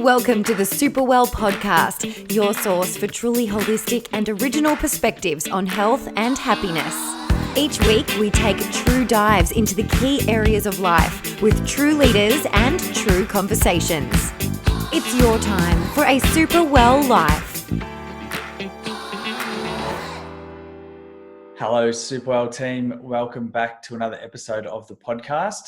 Welcome to the Superwell Podcast, your source for truly holistic and original perspectives on health and happiness. Each week, we take true dives into the key areas of life with true leaders and true conversations. It's your time for a Superwell life. Hello, Superwell team. Welcome back to another episode of the podcast.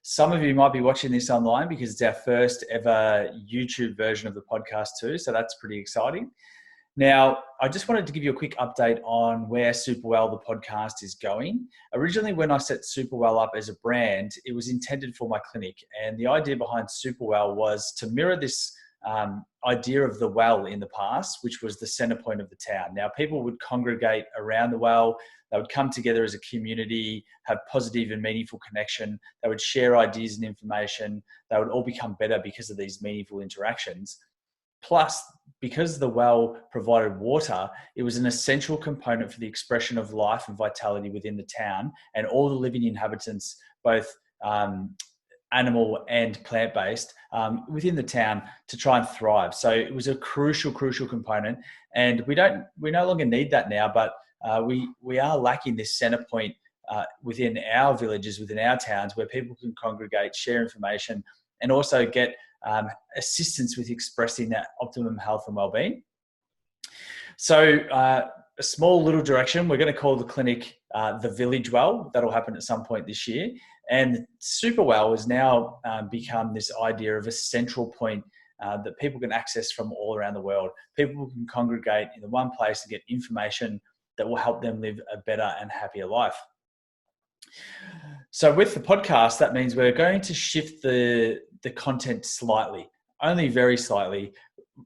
Some of you might be watching this online because it's our first ever YouTube version of the podcast too, so that's pretty exciting. Now, I just wanted to give you a quick update on where Superwell, the podcast, is going. Originally, when I set Superwell up as a brand, it was intended for my clinic, and the idea behind Superwell was to mirror this idea of the well in the past, which was the center point of the town. Now, people would congregate around the well. They would come together as a community, have positive and meaningful connection. They would share ideas and information. They would all become better because of these meaningful interactions. Plus, because the well provided water, it was an essential component for the expression of life and vitality within the town and all the living inhabitants, both animal and plant-based, within the town to try and thrive. So it was a crucial component, and we no longer need that now, but we are lacking this center point within our villages, within our towns, where people can congregate, share information, and also get assistance with expressing that optimum health and well-being. So a small little direction, we're going to call the clinic the Village Well. That'll happen at some point this year. And Superwell has now become this idea of a central point that people can access from all around the world. People can congregate in the one place and get information that will help them live a better and happier life. So with the podcast, that means we're going to shift the content slightly, only very slightly.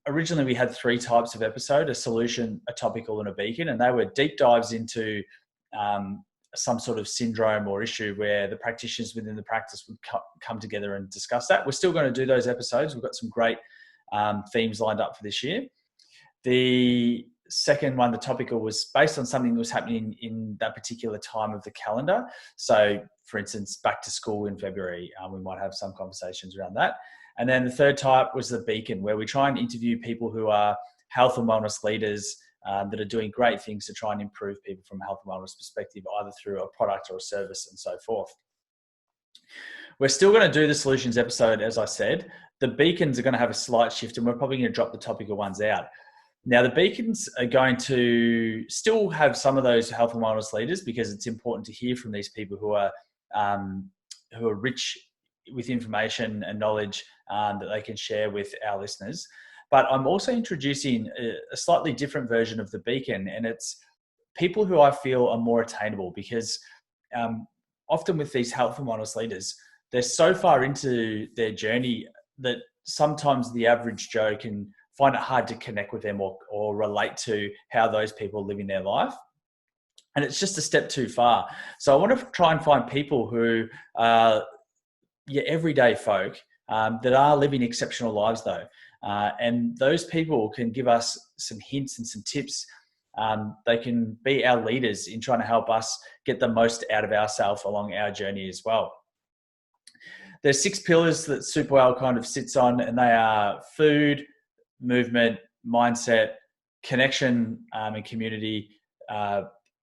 Originally, we had 3 types of episode: a solution, a topical, and a beacon. And they were deep dives into some sort of syndrome or issue where the practitioners within the practice would come together and discuss that. We're still going to do those episodes. We've got some great themes lined up for this year. The second one, the topical, was based on something that was happening in that particular time of the calendar. So, for instance, back to school in February, we might have some conversations around that. And then the third type was the beacon, where we try and interview people who are health and wellness leaders that are doing great things to try and improve people from a health and wellness perspective, either through a product or a service and so forth. We're still going to do the solutions episode, as I said. The beacons are going to have a slight shift, and we're probably going to drop the topical ones out. Now, the beacons are going to still have some of those health and wellness leaders, because it's important to hear from these people who are rich with information and knowledge that they can share with our listeners. But I'm also introducing a slightly different version of the beacon, and it's people who I feel are more attainable, because often with these health and wellness leaders, they're so far into their journey that sometimes the average Joe can find it hard to connect with them or relate to how those people are living their life. And it's just a step too far. So I want to try and find people who are everyday folk that are living exceptional lives though. And those people can give us some hints and some tips. They can be our leaders in trying to help us get the most out of ourselves along our journey as well. There's 6 pillars that Superwell kind of sits on, and they are food, movement, mindset, connection and community,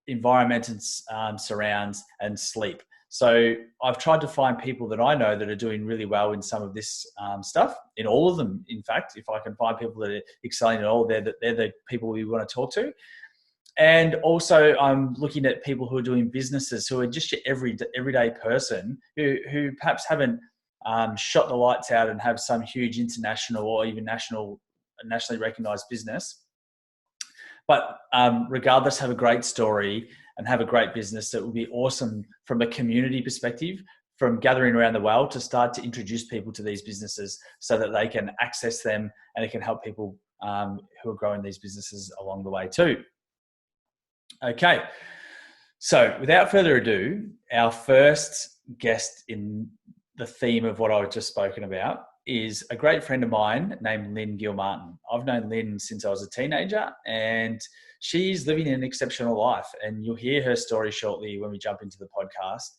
environment and surrounds, and sleep. So I've tried to find people that I know that are doing really well in some of this stuff, in all of them. In fact, if I can find people that are excelling at all, they're the people we want to talk to. And also I'm looking at people who are doing businesses, who are just your everyday person who perhaps haven't shot the lights out and have some huge international or even nationally recognized business. But regardless, have a great story and have a great business that would be awesome from a community perspective, from gathering around the world to start to introduce people to these businesses so that they can access them and it can help people who are growing these businesses along the way too. Okay, so without further ado, our first guest in the theme of what I've just spoken about is a great friend of mine named Lynn Gilmartin. I've known Lynn since I was a teenager, and she's living an exceptional life. And you'll hear her story shortly when we jump into the podcast.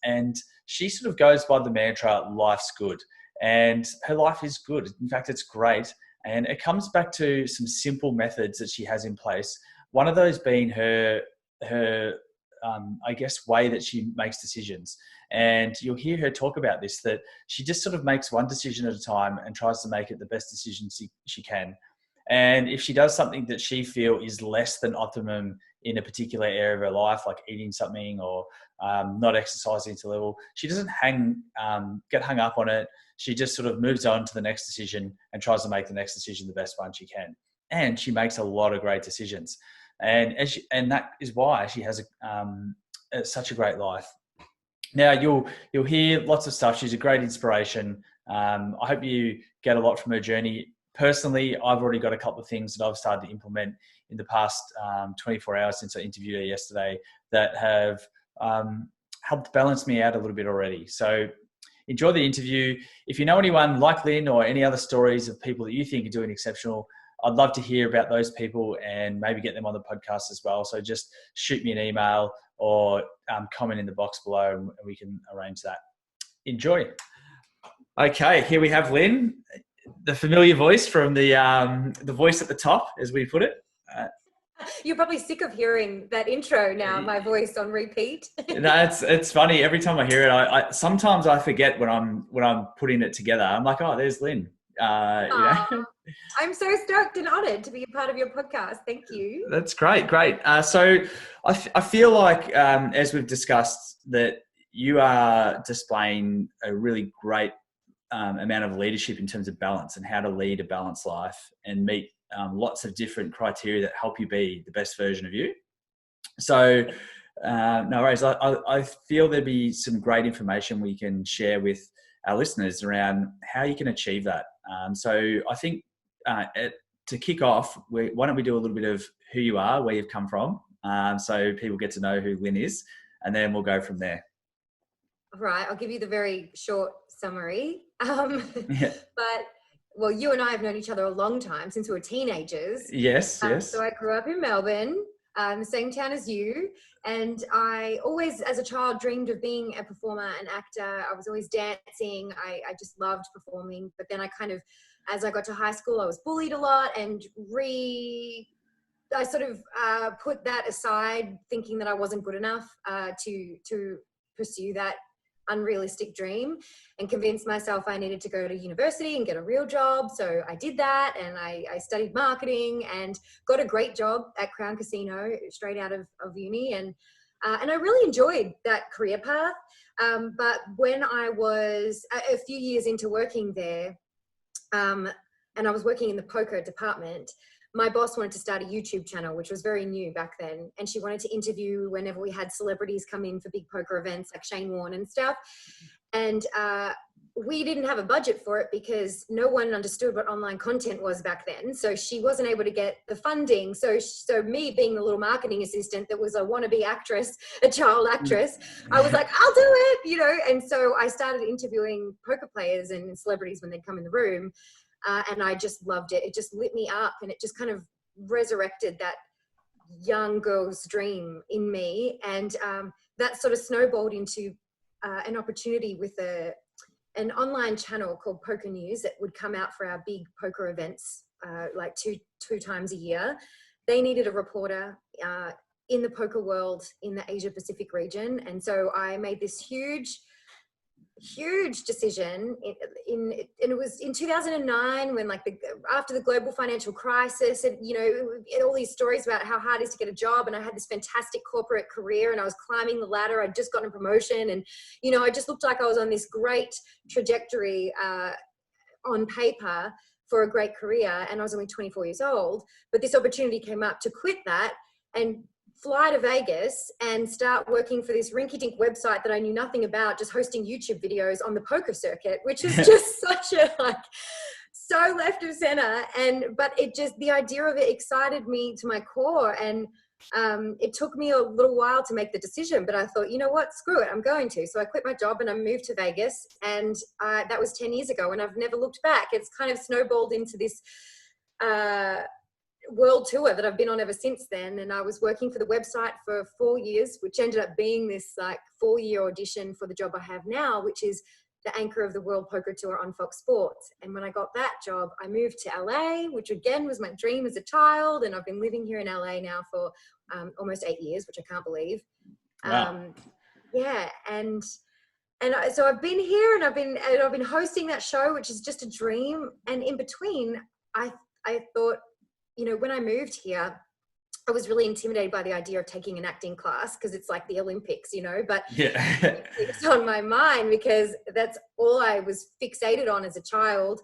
And she sort of goes by the mantra, life's good. and her life is good. In fact, it's great. And it comes back to some simple methods that she has in place. One of those being her I guess, way that she makes decisions. And you'll hear her talk about this, that she just sort of makes one decision at a time and tries to make it the best decision she can. And if she does something that she feels is less than optimum in a particular area of her life, like eating something or not exercising to level, she doesn't get hung up on it. She just sort of moves on to the next decision and tries to make the next decision the best one she can. And she makes a lot of great decisions. And that is why she has such a great life. Now, you'll hear lots of stuff. She's a great inspiration. I hope you get a lot from her journey. Personally, I've already got a couple of things that I've started to implement in the past 24 hours since I interviewed her yesterday that have helped balance me out a little bit already. So enjoy the interview. If you know anyone like Lynn or any other stories of people that you think are doing exceptional, I'd love to hear about those people and maybe get them on the podcast as well. So just shoot me an email or comment in the box below and we can arrange that. Enjoy. Okay, here we have Lynn, the familiar voice from the voice at the top, as we put it. You're probably sick of hearing that intro now, my voice on repeat. No, it's funny. Every time I hear it, I sometimes I forget when I'm putting it together. I'm like, oh, there's Lynn. You know? I'm so stoked and honoured to be a part of your podcast. Thank you. That's great. So I feel like, as we've discussed, that you are displaying a really great amount of leadership in terms of balance and how to lead a balanced life and meet lots of different criteria that help you be the best version of you. So no worries. I feel there'd be some great information we can share with our listeners around how you can achieve that. So I think to kick off, why don't we do a little bit of who you are, where you've come from, so people get to know who Lynn is, and then we'll go from there. All right, I'll give you the very short summary. Yeah. But, well, you and I have known each other a long time, since we were teenagers. Yes. So I grew up in Melbourne, the same town as you. And I always, as a child, dreamed of being a performer, an actor. I was always dancing. I just loved performing. But then I kind of, as I got to high school, I was bullied a lot and I sort of put that aside, thinking that I wasn't good enough to pursue that unrealistic dream, and convinced myself I needed to go to university and get a real job. So I did that, and I studied marketing and got a great job at Crown Casino straight out of uni, and I really enjoyed that career path. But when I was a few years into working there, and I was working in the poker department, my boss wanted to start a YouTube channel, which was very new back then. And she wanted to interview whenever we had celebrities come in for big poker events like Shane Warne and stuff. And we didn't have a budget for it because no one understood what online content was back then. So she wasn't able to get the funding. So me being the little marketing assistant that was a wannabe actress, a child actress, I was like, I'll do it, you know. And so I started interviewing poker players and celebrities when they'd come in the room. And I just loved it. It just lit me up, and it just kind of resurrected that young girl's dream in me. And that sort of snowballed into an opportunity with an online channel called Poker News that would come out for our big poker events like two times a year. They needed a reporter in the poker world in the Asia Pacific region. And so I made this huge decision and it was in 2009 when after the global financial crisis, and you know, all these stories about how hard it is to get a job, and I had this fantastic corporate career and I was climbing the ladder. I'd just gotten a promotion, and you know, I just looked like I was on this great trajectory on paper for a great career, and I was only 24 years old. But this opportunity came up to quit that and fly to Vegas and start working for this rinky-dink website that I knew nothing about, just hosting YouTube videos on the poker circuit, which is just such a so left of center. But the idea of it excited me to my core, and it took me a little while to make the decision, but I thought, you know what, screw it, I'm going to. So I quit my job and I moved to Vegas, and that was 10 years ago, and I've never looked back. It's kind of snowballed into this world tour that I've been on ever since then. And I was working for the website for 4 years, which ended up being this 4-year audition for the job I have now, which is the anchor of the World Poker Tour on Fox Sports. And when I got that job, I moved to LA, which again was my dream as a child. And I've been living here in LA now for almost 8 years, which I can't believe. Wow. Yeah. So I've been here and I've been hosting that show, which is just a dream. And in between, I thought, you know, when I moved here, I was really intimidated by the idea of taking an acting class because it's like the Olympics, you know, but Yeah. it's on my mind because that's all I was fixated on as a child.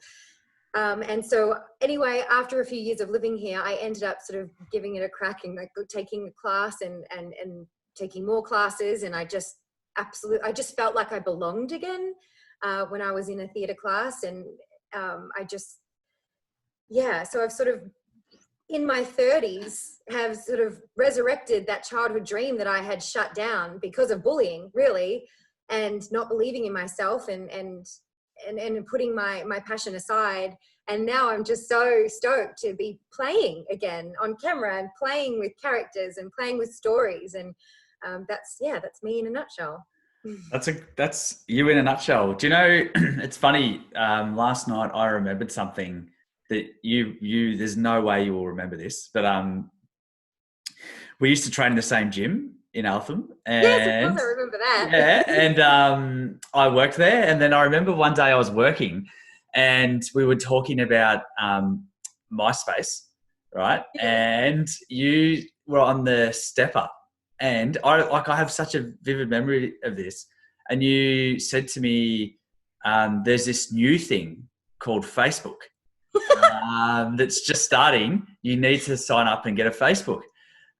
And so anyway, after a few years of living here, I ended up sort of giving it a crack and like taking a class and taking more classes. And I just felt like I belonged again when I was in a theatre class. And so I've sort of, in my 30s, have sort of resurrected that childhood dream that I had shut down because of bullying, really, and not believing in myself and putting my passion aside. And now I'm just so stoked to be playing again on camera and playing with characters and playing with stories. And that's me in a nutshell. That's you in a nutshell. Do you know, it's funny, last night I remembered something that you there's no way you will remember this, but we used to train in the same gym in Eltham. And yes, of course I remember that. Yeah, and I worked there, and then I remember one day I was working and we were talking about MySpace, right? Yeah. And you were on the step up, and I have such a vivid memory of this. And you said to me, there's this new thing called Facebook that's just starting. You need to sign up and get a Facebook.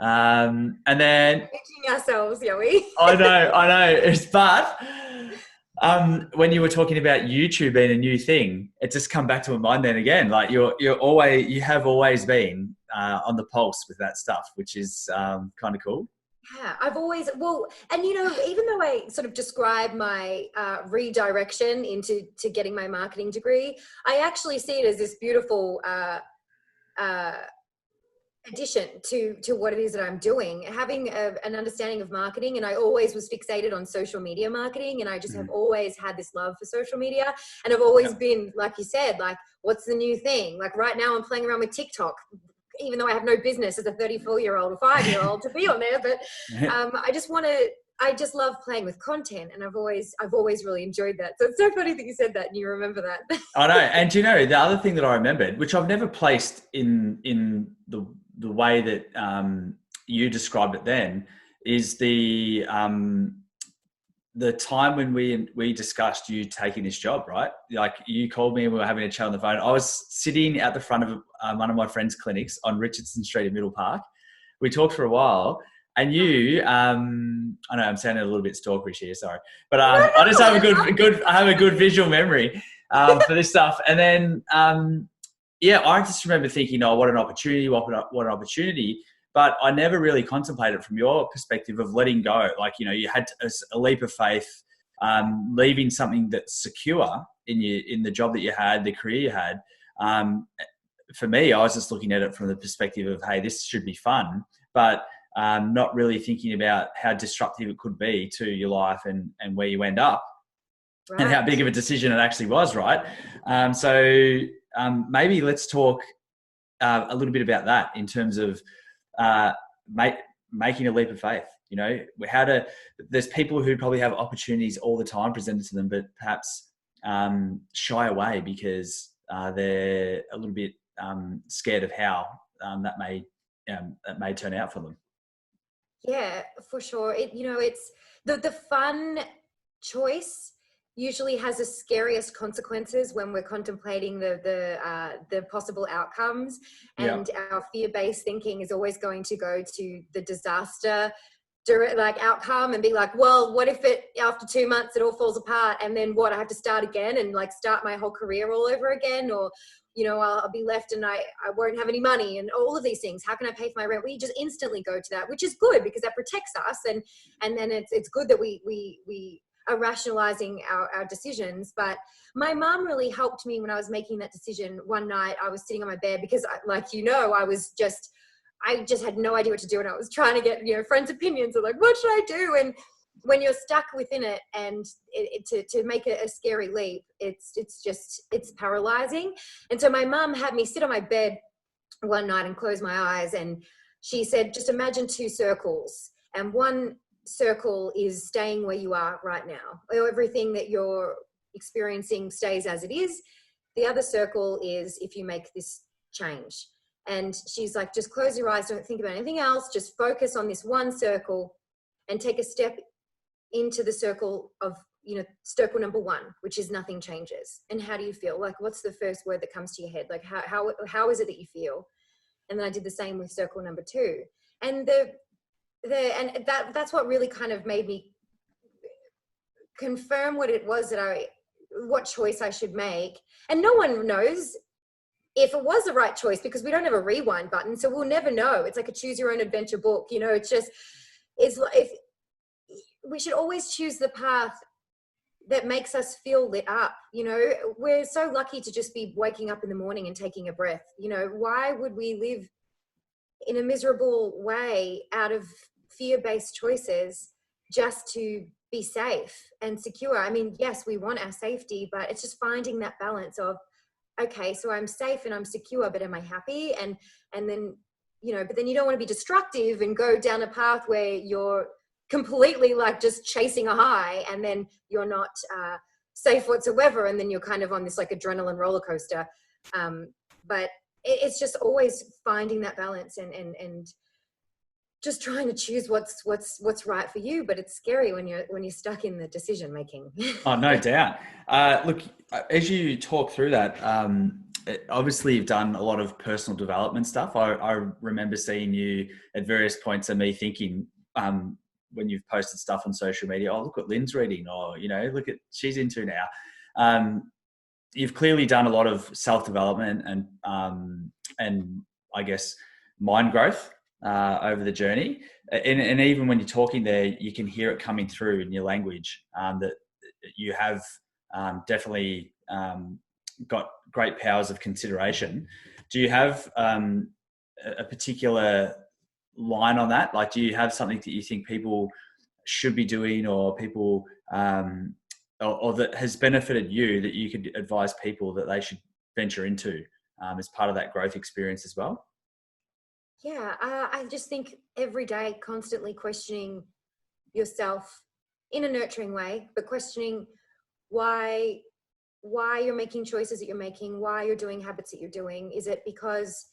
And then Pitching ourselves, Yoey. I know. But when you were talking about YouTube being a new thing, it just come back to my mind then again. Like you have always been on the pulse with that stuff, which is kind of cool. Yeah, and you know, even though I sort of describe my redirection into getting my marketing degree, I actually see it as this beautiful addition to what it is that I'm doing, having an understanding of marketing. And I always was fixated on social media marketing, and I just have always had this love for social media. And I've always been, like you said, like, what's the new thing? Like right now I'm playing around with TikTok, even though I have no business as a 34-year-old or 5-year-old to be on there. But I just love playing with content, and I've always really enjoyed that. So it's so funny that you said that and you remember that. I know. And you know, the other thing that I remembered, which I've never placed in the way that you described it then, is the time when we discussed you taking this job, right? Like you called me and we were having a chat on the phone. I was sitting at the front of one of my friend's clinics on Richardson Street in Middle Park. We talked for a while, and you, I know I'm sounding a little bit stalkerish here, sorry, but I just have a good visual memory for this stuff. And then, I just remember thinking, oh, what an opportunity. But I never really contemplated from your perspective of letting go. Like, you know, you had a leap of faith, leaving something that's secure in the job that you had, the career you had. For me, I was just looking at it from the perspective of, hey, this should be fun, but not really thinking about how disruptive it could be to your life and where you end up. Right. And how big of a decision it actually was, right? So maybe let's talk a little bit about that in terms of making a leap of faith. You know, there's people who probably have opportunities all the time presented to them, but perhaps shy away because they're a little bit scared of how that may turn out for them. Yeah, for sure. It's the fun choice usually has the scariest consequences when we're contemplating the possible outcomes, and our fear-based thinking is always going to go to the disaster outcome and be like, well, what if after 2 months it all falls apart, and then what, I have to start again and like start my whole career all over again, or you know, I'll be left and I won't have any money and all of these things. How can I pay for my rent? We just instantly go to that, which is good because that protects us. And then it's good that we are rationalizing our decisions. But my mom really helped me when I was making that decision. One night I was sitting on my bed because I just had no idea what to do. And I was trying to get, friends' opinions of like, what should I do? when you're stuck within it, and to make a scary leap, it's paralyzing. And so my mum had me sit on my bed one night and close my eyes, and she said, just imagine two circles, and one circle is staying where you are right now, or everything that you're experiencing stays as it is. The other circle is if you make this change. And she's like, just close your eyes, don't think about anything else, just focus on this one circle and take a step into the circle of, circle number one, which is nothing changes. And how do you feel? Like, what's the first word that comes to your head? Like, how is it that you feel? And then I did the same with circle number two. And that's what really kind of made me confirm what it was what choice I should make. And no one knows if it was the right choice, because we don't have a rewind button, so we'll never know. It's like a choose your own adventure book, it's like, if we should always choose the path that makes us feel lit up. We're so lucky to just be waking up in the morning and taking a breath. Why would we live in a miserable way out of fear-based choices just to be safe and secure? I mean, yes, we want our safety, but it's just finding that balance of, okay, so I'm safe and I'm secure, but am I happy? And then, but then you don't want to be destructive and go down a path where you're completely like just chasing a high, and then you're not safe whatsoever, and then you're kind of on this like adrenaline roller coaster. But it's just always finding that balance and just trying to choose what's right for you. But it's scary when you're stuck in the decision making. Oh, no doubt. Look, as you talk through that, obviously you've done a lot of personal development stuff. I remember seeing you at various points and me thinking, when you've posted stuff on social media, oh, look what Lynn's reading, or, look at, she's into now. You've clearly done a lot of self-development and I guess mind growth over the journey. And even when you're talking there, you can hear it coming through in your language, that you have definitely got great powers of consideration. Do you have a particular line on that? Like, do you have something that you think people should be doing, or people or that has benefited you, that you could advise people that they should venture into as part of that growth experience as well? Yeah, I just think every day constantly questioning yourself in a nurturing way, but questioning why you're making choices that you're making, why you're doing habits that you're doing. Is it because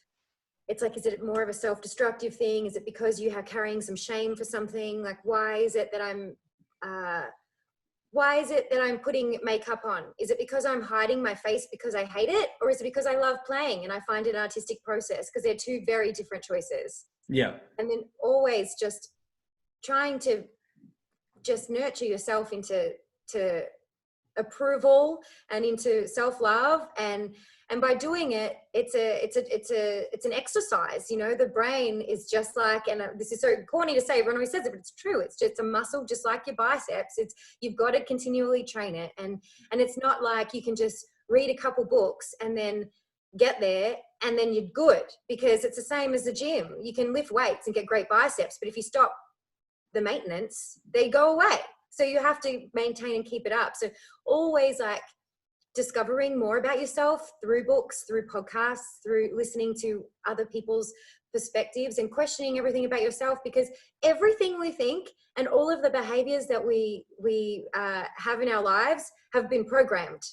is it more of a self-destructive thing? Is it because you are carrying some shame for something? Like, why is it that I'm putting makeup on? Is it because I'm hiding my face because I hate it? Or is it because I love playing and I find it an artistic process? Because they're two very different choices. Yeah. And then always just trying to just nurture yourself into approval and into self-love, and by doing it, it's an exercise. The brain is just like, and this is so corny to say, everyone always says it, but it's true. It's just a muscle, just like your biceps. You've got to continually train it, and it's not like you can just read a couple books and then get there and then you're good, because it's the same as the gym. You can lift weights and get great biceps, but if you stop the maintenance, they go away. So you have to maintain and keep it up. So always like discovering more about yourself through books, through podcasts, through listening to other people's perspectives, and questioning everything about yourself, because everything we think and all of the behaviors that we have in our lives have been programmed.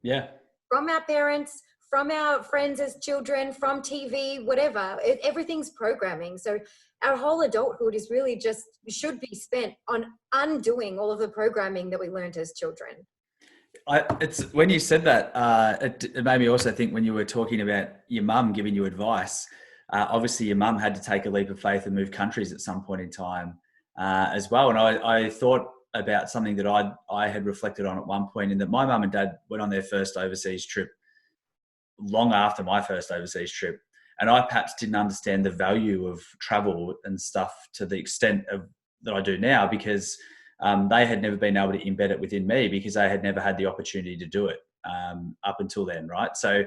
Yeah. From our parents, from our friends as children, from TV, whatever. Everything's programming. So our whole adulthood is really should be spent on undoing all of the programming that we learned as children. It's when you said that, it made me also think, when you were talking about your mum giving you advice, obviously your mum had to take a leap of faith and move countries at some point in time as well. And I thought about something that I had reflected on at one point, in that my mum and dad went on their first overseas trip long after my first overseas trip. And I perhaps didn't understand the value of travel and stuff to the extent that I do now, because they had never been able to embed it within me, because they had never had the opportunity to do it up until then, right? So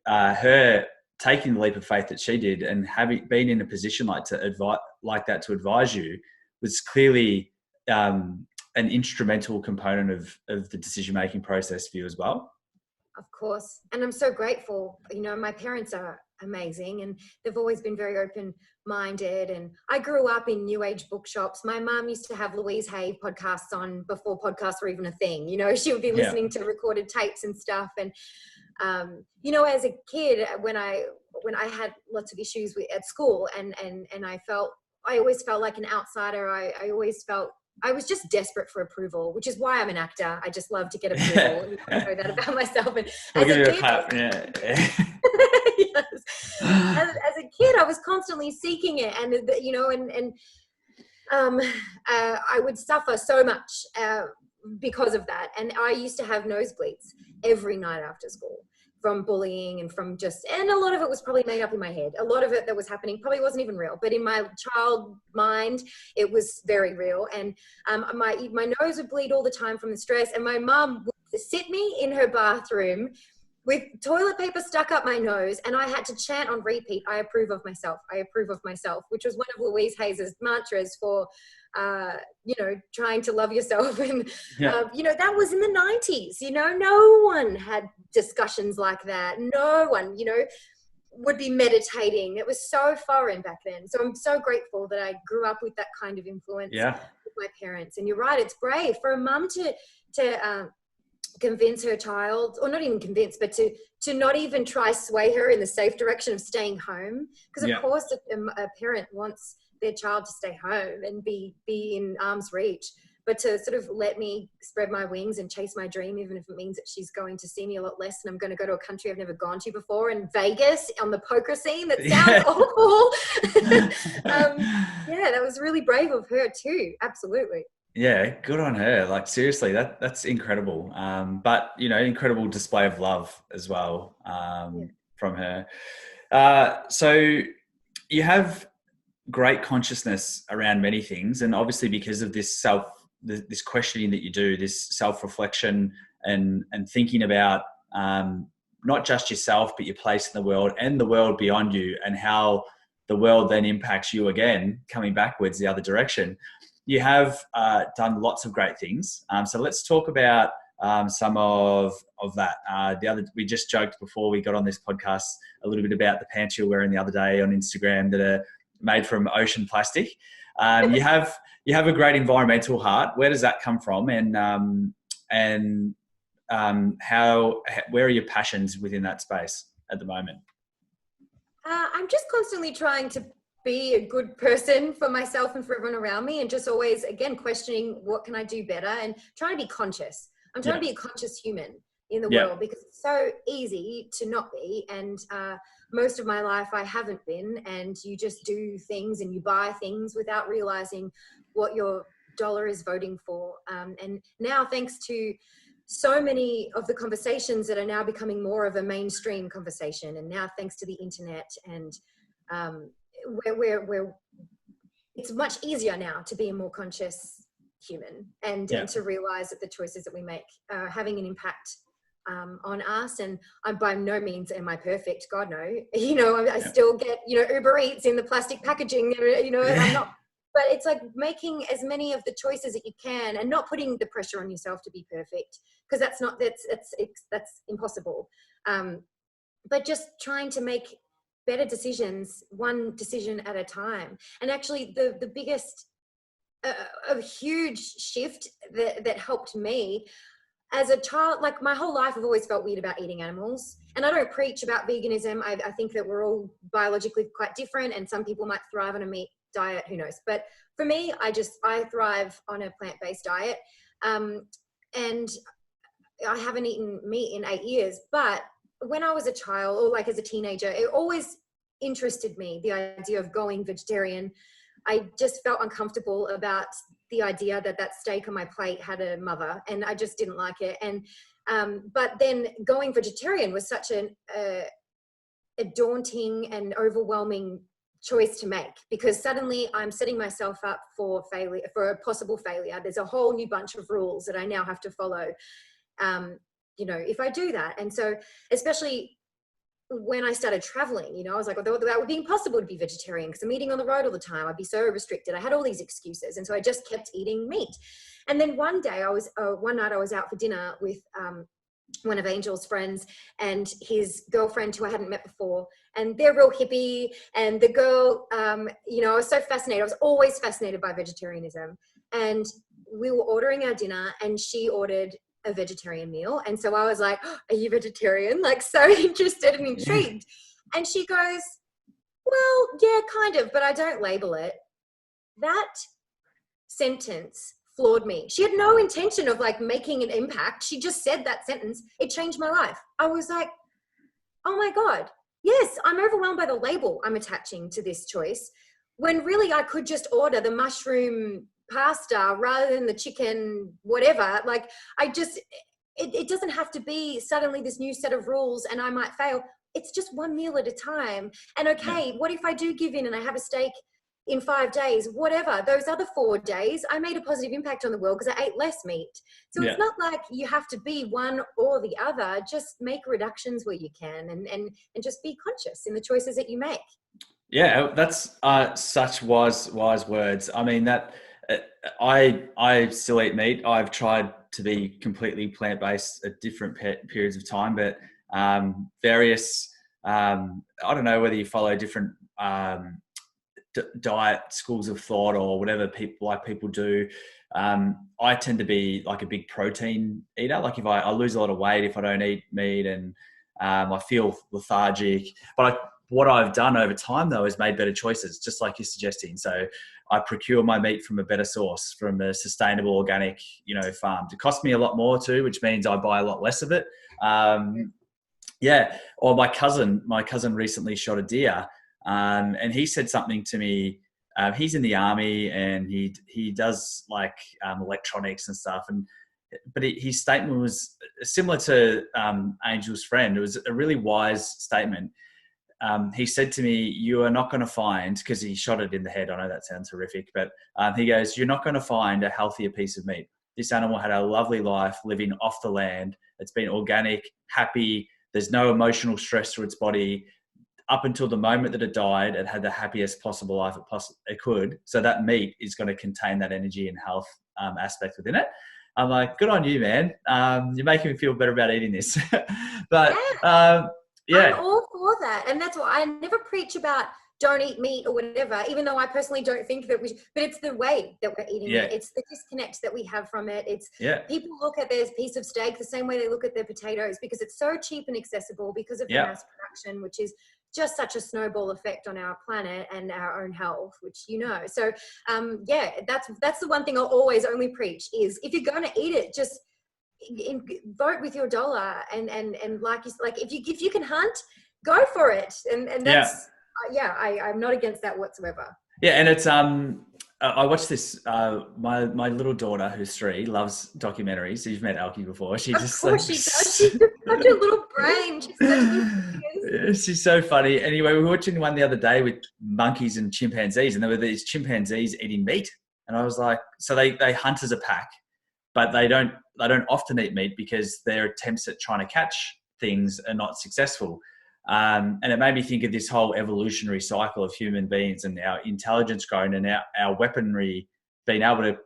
her taking the leap of faith that she did, and having been in a position like that to advise you, was clearly an instrumental component of the decision-making process for you as well? Of course. And I'm so grateful. You know, my parents are amazing and they've always been very open-minded. And I grew up in new age bookshops. My mum used to have Louise Hay podcasts on before podcasts were even a thing. You know, she would be listening to recorded tapes and stuff. And, you know, as a kid, when I had lots of issues at school and I always felt like an outsider. I always felt I was just desperate for approval, which is why I'm an actor. I just love to get approval. I know that about myself. And I'll give you a clap. Yeah. Yes. As a kid, I was constantly seeking it, and you know, I would suffer so much because of that. And I used to have nosebleeds every night after school from bullying and from and a lot of it was probably made up in my head. A lot of it that was happening probably wasn't even real, but in my child mind, it was very real. And my nose would bleed all the time from the stress. And my mum would sit me in her bathroom with toilet paper stuck up my nose, and I had to chant on repeat, "I approve of myself, I approve of myself," which was one of Louise Hay's mantras for, you know, trying to love yourself. And, you know, that was in the 90s, you know, no one had discussions like that. No one, you know, would be meditating. It was so foreign back then. So I'm so grateful that I grew up with that kind of influence with my parents. And you're right, it's brave for a mum to convince her child, or not even convince, but to not even try sway her in the safe direction of staying home. Because of course a parent wants their child to stay home and be in arm's reach, but to sort of let me spread my wings and chase my dream, even if it means that she's going to see me a lot less and I'm going to go to a country I've never gone to before, in Vegas on the poker scene. That sounds awful. Yeah, that was really brave of her too. Absolutely. Yeah, good on her. Like, seriously, that's incredible. But, you know, incredible display of love as well from her. So you have great consciousness around many things, and obviously because of this questioning that you do, this self-reflection and thinking about not just yourself, but your place in the world and the world beyond you, and how the world then impacts you again, coming backwards the other direction. You have done lots of great things. So let's talk about some of that. We just joked before we got on this podcast a little bit about the pants you were wearing the other day on Instagram that are made from ocean plastic. You have a great environmental heart. Where does that come from? And where are your passions within that space at the moment? I'm just constantly trying to be a good person for myself and for everyone around me, and just always, again, questioning what can I do better and trying to be conscious. I'm trying to be a conscious human in the world, because it's so easy to not be. And most of my life I haven't been, and you just do things and you buy things without realizing what your dollar is voting for. And now, thanks to so many of the conversations that are now becoming more of a mainstream conversation, and now thanks to the internet, and where it's much easier now to be a more conscious human and to realize that the choices that we make are having an impact on us. And I'm by no means am I perfect, God no. You know, I still get, you know, Uber Eats in the plastic packaging, you know, I'm not, but it's like making as many of the choices that you can and not putting the pressure on yourself to be perfect, because that's impossible. But just trying to make better decisions, one decision at a time. And actually the biggest, a huge shift that helped me as a child, like my whole life, I've always felt weird about eating animals. And I don't preach about veganism. I think that we're all biologically quite different, and some people might thrive on a meat diet, who knows. But for me, I thrive on a plant-based diet. And I haven't eaten meat in 8 years, but when I was a child, or like as a teenager, it always interested me, the idea of going vegetarian. I just felt uncomfortable about the idea that steak on my plate had a mother, and I just didn't like it. And but then going vegetarian was such a daunting and overwhelming choice to make, because suddenly I'm setting myself up for failure, for a possible failure. There's a whole new bunch of rules that I now have to follow, you know, if I do that. And so, especially when I started traveling, you know, I was like, oh, that would be impossible to be vegetarian because I'm eating on the road all the time. I'd be so restricted. I had all these excuses. And so I just kept eating meat. And then one day one night I was out for dinner with one of Angel's friends and his girlfriend who I hadn't met before. And they're real hippie. And the girl, you know, I was so fascinated. I was always fascinated by vegetarianism. And we were ordering our dinner and she ordered a vegetarian meal. And so I was like, oh, are you vegetarian? Like, so interested and intrigued. And she goes, well, yeah, kind of, but I don't label it. That sentence floored me. She had no intention of like making an impact. She just said that sentence. It changed my life. I was like, oh my God, yes, I'm overwhelmed by the label I'm attaching to this choice, when really I could just order the mushroom pasta rather than the chicken, whatever. Like it doesn't have to be suddenly this new set of rules and I might fail. It's just one meal at a time. And okay, what if I do give in and I have a steak in 5 days, whatever, those other 4 days, I made a positive impact on the world because I ate less meat. So it's not like you have to be one or the other. Just make reductions where you can and just be conscious in the choices that you make. Yeah, that's such wise words. I mean, that I still eat meat. I've tried to be completely plant-based at different periods of time, but various, I don't know whether you follow different diet schools of thought or whatever people do. I tend to be like a big protein eater. Like if I lose a lot of weight if I don't eat meat, and I feel lethargic. But what I've done over time though is made better choices, just like you're suggesting. So I procure my meat from a better source, from a sustainable organic, farm. It costs me a lot more too, which means I buy a lot less of it. Or my cousin recently shot a deer. And he said something to me. He's in the army and he does like electronics and stuff. But his statement was similar to Angel's friend. It was a really wise statement. He said to me, you are not going to find, because he shot it in the head. I know that sounds horrific, but he goes, you're not going to find a healthier piece of meat. This animal had a lovely life living off the land. It's been organic, happy. There's no emotional stress to its body. Up until the moment that it died, it had the happiest possible life it could. So that meat is going to contain that energy and health aspect within it. I'm like, good on you, man. You're making me feel better about eating this. But I'm all for that. And that's why I never preach about don't eat meat or whatever, even though I personally don't think that but it's the way that we're eating it. It's the disconnect that we have from it. It's people look at their piece of steak the same way they look at their potatoes, because it's so cheap and accessible because of the mass production, which is just such a snowball effect on our planet and our own health, which So that's the one thing I'll always only preach is, if you're going to eat it, just vote with your dollar and like if you can hunt, go for it. And that's I'm not against that whatsoever. Yeah, and it's I watched this. My little daughter, who's 3, loves documentaries. You've met Alki before. She does. She's such a little brain. She's so funny. Anyway, we were watching one the other day with monkeys and chimpanzees, and there were these chimpanzees eating meat. And I was like, so they hunt as a pack, but they don't often eat meat because their attempts at trying to catch things are not successful. And it made me think of this whole evolutionary cycle of human beings and our intelligence growing and our weaponry being able to,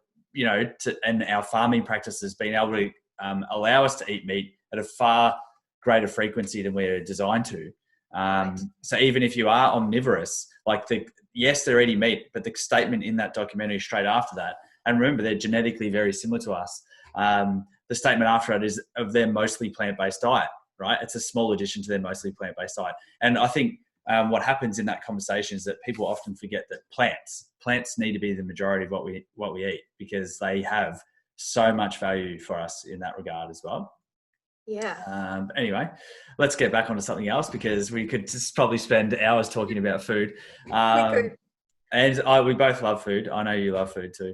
and our farming practices being able to allow us to eat meat at a far greater frequency than we're designed to. So even if you are omnivorous, yes, they're eating meat, but the statement in that documentary straight after that, and remember, they're genetically very similar to us. The statement after it is of their mostly plant-based diet. Right? It's a small addition to their mostly plant-based diet. And I think what happens in that conversation is that people often forget that plants need to be the majority of what we eat, because they have so much value for us in that regard as well. Yeah. Anyway, let's get back onto something else, because we could just probably spend hours talking about food. We could. And we both love food. I know you love food too.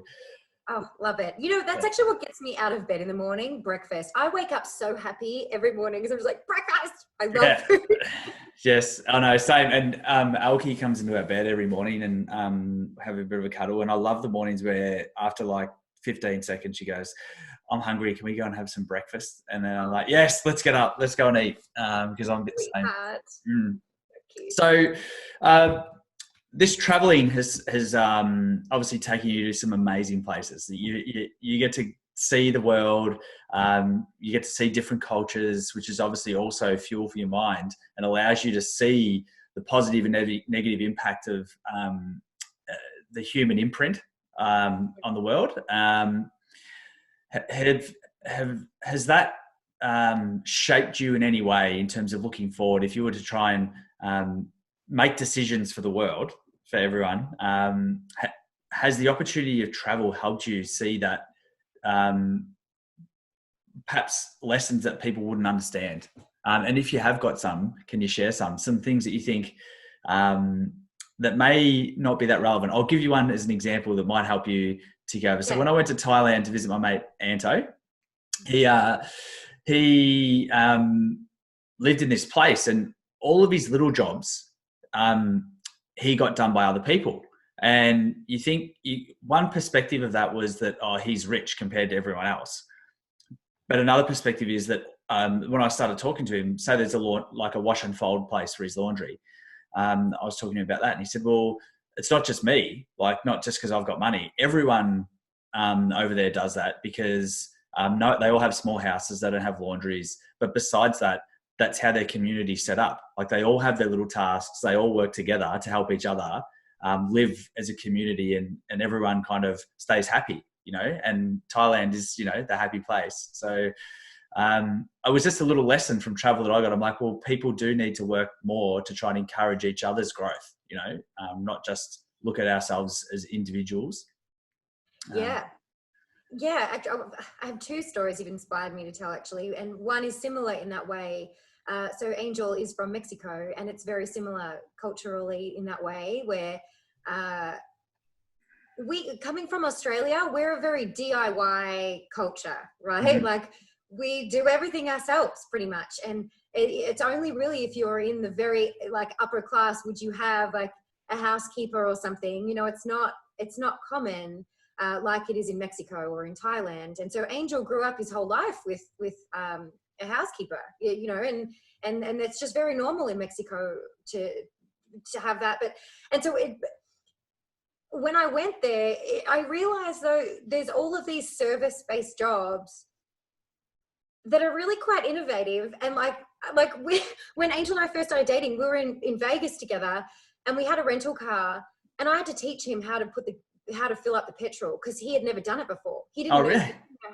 Oh, love it. That's actually what gets me out of bed in the morning, breakfast. I wake up so happy every morning because I'm just like, breakfast. I love food. Yes, I know, same. And Alki comes into our bed every morning and have a bit of a cuddle. And I love the mornings where after 15 seconds she goes, I'm hungry. Can we go and have some breakfast? And then I'm like, yes, let's get up. Let's go and eat. Because I'm a bit the same. So this traveling has obviously taken you to some amazing places. You get to see the world. You get to see different cultures, which is obviously also fuel for your mind and allows you to see the positive and negative impact of the human imprint on the world. Has that shaped you in any way in terms of looking forward? If you were to try and make decisions for the world, for everyone, has the opportunity of travel helped you see that perhaps lessons that people wouldn't understand? And if you have got some, can you share some things that you think that may not be that relevant? I'll give you one as an example that might help you tick over. So when I went to Thailand to visit my mate Anto, he lived in this place, and all of his little jobs he got done by other people. And you think one perspective of that was that, oh, he's rich compared to everyone else. But another perspective is that when I started talking to him, say there's like a wash and fold place for his laundry. I was talking to him about that, and he said, well, it's not just me, like not just because I've got money. Everyone over there does that because they all have small houses, they don't have laundries. But besides that, that's how their community's set up. Like they all have their little tasks, they all work together to help each other live as a community, and everyone kind of stays happy, and Thailand is, the happy place. So it was just a little lesson from travel that I got. I'm like, well, people do need to work more to try and encourage each other's growth, not just look at ourselves as individuals. Yeah. I have two stories you've inspired me to tell, actually. And one is similar in that way. So Angel is from Mexico, and it's very similar culturally in that way, where we, coming from Australia, we're a very DIY culture, right? Mm-hmm. Like we do everything ourselves pretty much. And it's only really if you're in the very like upper class would you have like a housekeeper or something. It's not common like it is in Mexico or in Thailand. And so Angel grew up his whole life with a housekeeper, and it's just very normal in Mexico to have that. When I went there, I realized though there's all of these service-based jobs that are really quite innovative. And when Angel and I first started dating, we were in Vegas together, and we had a rental car, and I had to teach him how to fill up the petrol because he had never done it before. He didn't know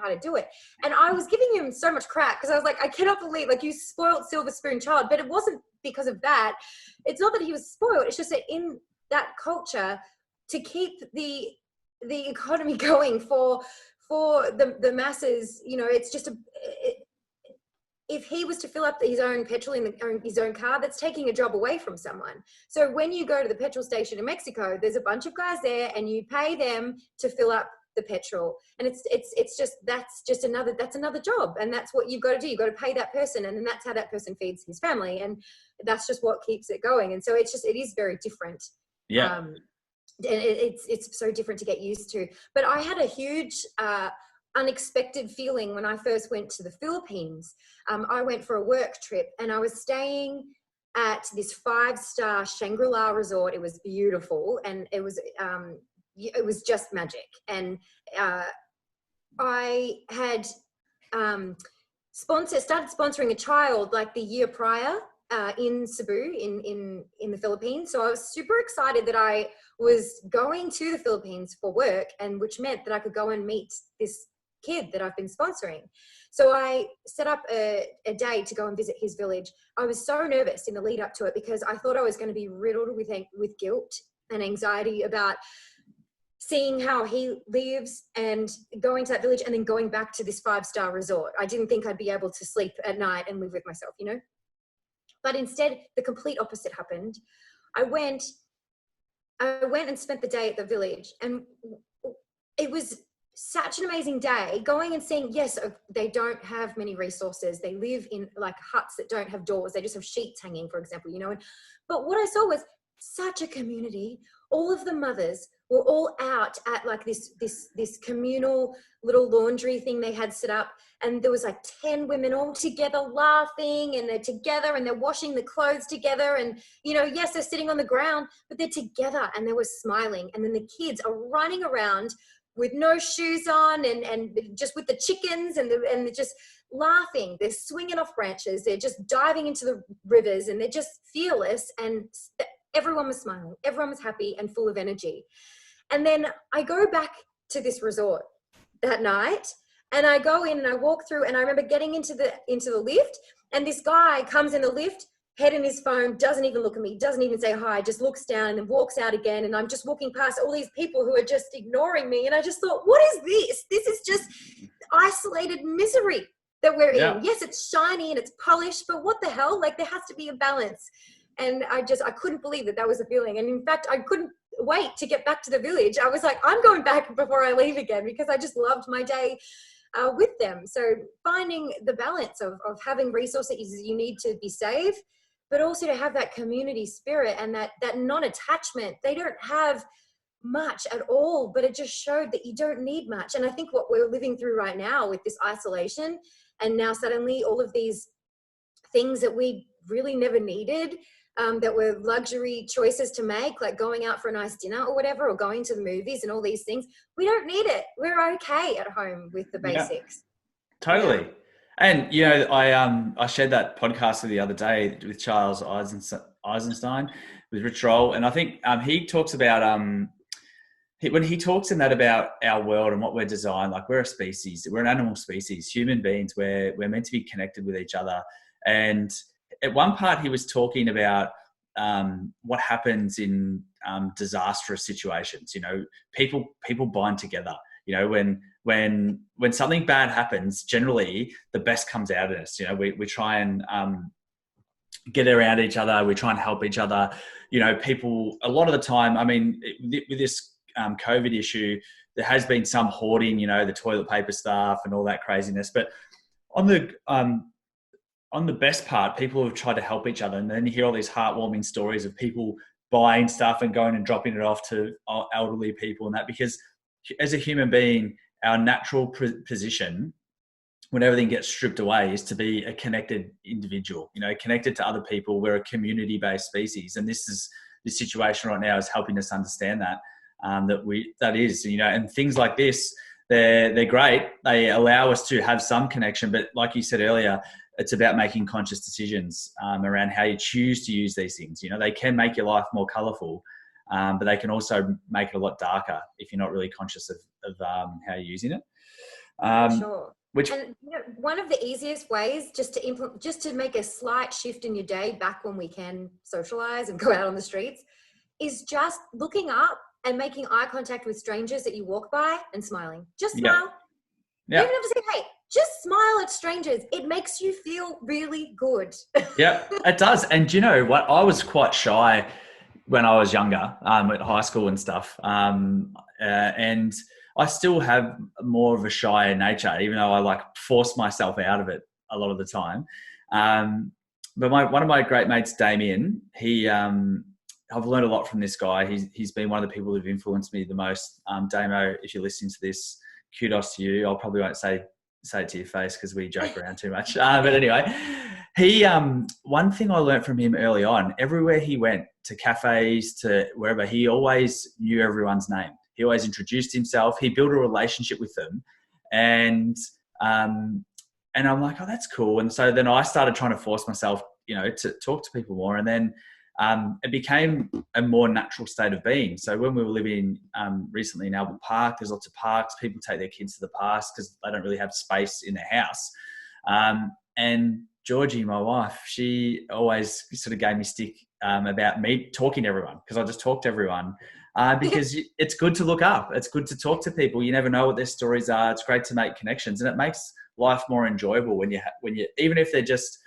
how to do it. And I was giving him so much crap because I was like, I cannot believe you spoiled silver spoon child. But it wasn't because of that. It's not that he was spoiled. It's just that in that culture, to keep the economy going for the masses, it's just if he was to fill up his own petrol in his own car, that's taking a job away from someone. So when you go to the petrol station in Mexico, there's a bunch of guys there, and you pay them to fill up the petrol, and that's another job, and that's what you've got to do. You've got to pay that person, and then that's how that person feeds his family, and that's just what keeps it going. And so it is very different. Yeah. And it's so different to get used to. But I had a huge unexpected feeling when I first went to the Philippines. I went for a work trip, and I was staying at this 5-star Shangri-La resort. It was beautiful, and it was just magic. And I had started sponsoring a child like the year prior in Cebu in the Philippines. So I was super excited that I was going to the Philippines for work, and which meant that I could go and meet this kid that I've been sponsoring. So I set up a day to go and visit his village. I was so nervous in the lead up to it because I thought I was going to be riddled with guilt and anxiety about seeing how he lives and going to that village and then going back to this 5-star resort. I didn't think I'd be able to sleep at night and live with myself, But instead, the complete opposite happened. I went and spent the day at the village, and it was such an amazing day going and seeing, yes, they don't have many resources. They live in like huts that don't have doors. They just have sheets hanging, for example, But what I saw was such a community. All of the mothers were all out at like this communal little laundry thing they had set up. And there was like 10 women all together laughing, and they're together and they're washing the clothes together. And, you know, yes, they're sitting on the ground, but they're together and they were smiling. And then the kids are running around with no shoes on and just with the chickens and they're just laughing. They're swinging off branches. They're just diving into the rivers and they're just fearless. And everyone was smiling. Everyone was happy and full of energy. And then I go back to this resort that night, and I go in and I walk through, and I remember getting into the lift, and this guy comes in the lift, head in his phone, doesn't even look at me, doesn't even say hi, just looks down and then walks out again. And I'm just walking past all these people who are just ignoring me. And I just thought, what is this? This is just isolated misery that we're in. Yes, it's shiny and it's polished, but what the hell? Like, there has to be a balance. And I couldn't believe that was a feeling. And in fact, I couldn't wait to get back to the village. I was like, I'm going back before I leave again, because I just loved my day with them. So finding the balance of having resources you need to be safe, but also to have that community spirit and that non-attachment. They don't have much at all, but it just showed that you don't need much. And I think what we're living through right now with this isolation, and now suddenly all of these things that we really never needed, that were luxury choices to make, like going out for a nice dinner or whatever, or going to the movies and all these things, we don't need it. We're okay at home with the basics. Totally. Yeah. And, you know, I shared that podcast the other day with Charles Eisenstein with Rich Roll. And I think he talks about, when he talks in that about our world and what we're designed, like we're a species, we're an animal species, human beings, we're meant to be connected with each other. And at one part he was talking about what happens in disastrous situations. You know, people bind together. You know, when something bad happens, generally the best comes out of us. You know, we try and get around each other. We try and help each other. You know, people a lot of the time. I mean, with this COVID issue, there has been some hoarding. You know, the toilet paper stuff and all that craziness. But on the best part, people have tried to help each other, and then you hear all these heartwarming stories of people buying stuff and going and dropping it off to elderly people and that, because as a human being, our natural position when everything gets stripped away is to be a connected individual, you know, connected to other people. We're a community-based species. And this situation right now is helping us understand that, that is, you know, and things like this, they're great. They allow us to have some connection, but like you said earlier, it's about making conscious decisions around how you choose to use these things. You know, they can make your life more colorful, but they can also make it a lot darker if you're not really conscious of how you're using it. Sure. And you know, one of the easiest ways just to make a slight shift in your day back when we can socialize and go out on the streets is just looking up and making eye contact with strangers that you walk by and smiling. Just smile. You don't even have to say, hey, just smile at strangers. It makes you feel really good. Yeah, it does. And do you know what? I was quite shy when I was younger, at high school and stuff. And I still have more of a shy nature, even though I like force myself out of it a lot of the time. But one of my great mates, Damien, I've learned a lot from this guy. He's been one of the people who've influenced me the most. Damo, if you're listening to this, kudos to you. I probably won't say it to your face because we joke around too much. But anyway, one thing I learned from him early on, everywhere he went, to cafes, to wherever, he always knew everyone's name. He always introduced himself. He built a relationship with them. And I'm like, oh, that's cool. And so then I started trying to force myself, you know, to talk to people more. And then it became a more natural state of being. So when we were living recently in Albert Park, there's lots of parks. People take their kids to the parks because they don't really have space in their house. And Georgie, my wife, she always sort of gave me stick about me talking to everyone, because I just talk to everyone because it's good to look up. It's good to talk to people. You never know what their stories are. It's great to make connections, and it makes life more enjoyable when you even if they're just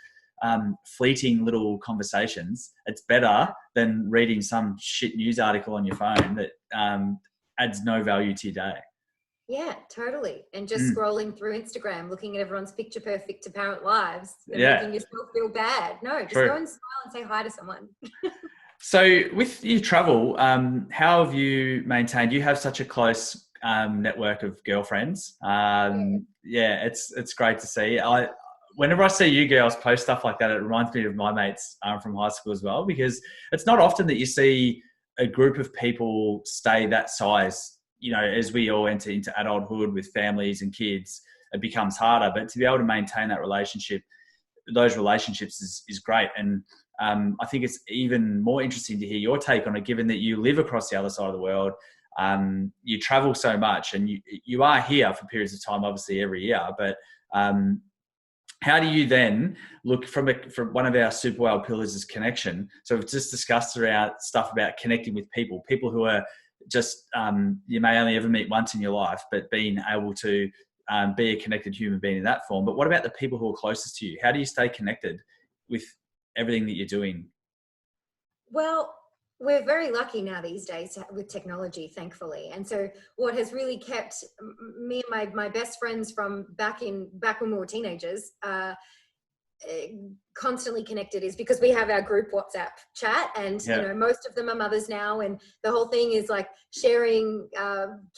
fleeting little conversations. It's better than reading some shit news article on your phone that adds no value to your day. Yeah, totally. And just scrolling through Instagram, looking at everyone's picture perfect apparent lives and making yourself feel bad. No, just go and smile and say hi to someone. So with your travel, how have you maintained? You have such a close network of girlfriends. Yeah, it's great to see. Whenever I see you girls post stuff like that, it reminds me of my mates from high school as well, because it's not often that you see a group of people stay that size. You know, as we all enter into adulthood with families and kids, it becomes harder. But to be able to maintain those relationships is great. And I think it's even more interesting to hear your take on it, given that you live across the other side of the world. You travel so much, and you are here for periods of time, obviously every year. But how do you then look from one of our super wild pillars is connection? So we've just discussed around stuff about connecting with people who are just you may only ever meet once in your life, but being able to be a connected human being in that form. But what about the people who are closest to you? How do you stay connected with everything that you're doing? Well, we're very lucky now these days with technology, thankfully. And so what has really kept me and my best friends from back when we were teenagers constantly connected is because we have our group WhatsApp chat, and you know, most of them are mothers now, and the whole thing is like sharing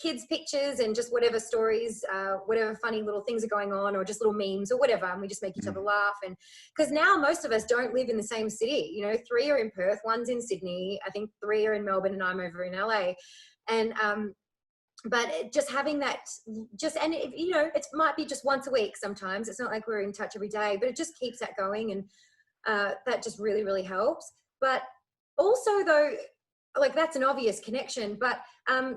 kids pictures and just whatever stories, whatever funny little things are going on, or just little memes or whatever, and we just make each other laugh. And because now most of us don't live in the same city, you know, 3 are in Perth, 1's in Sydney, I think 3 are in Melbourne, and I'm over in LA. And but just having that, and you know, it might be just once a week sometimes, it's not like we're in touch every day, but it just keeps that going. And that just really, really helps. But also though, like, that's an obvious connection, but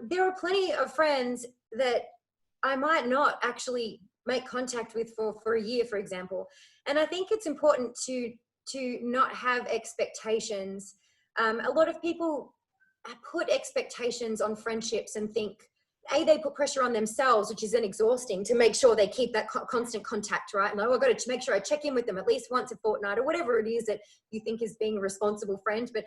there are plenty of friends that I might not actually make contact with for a year, for example. And I think it's important to not have expectations. A lot of people put expectations on friendships and think, they put pressure on themselves, which is then exhausting, to make sure they keep that constant contact, right? And I've got to make sure I check in with them at least once a fortnight, or whatever it is that you think is being a responsible friend. But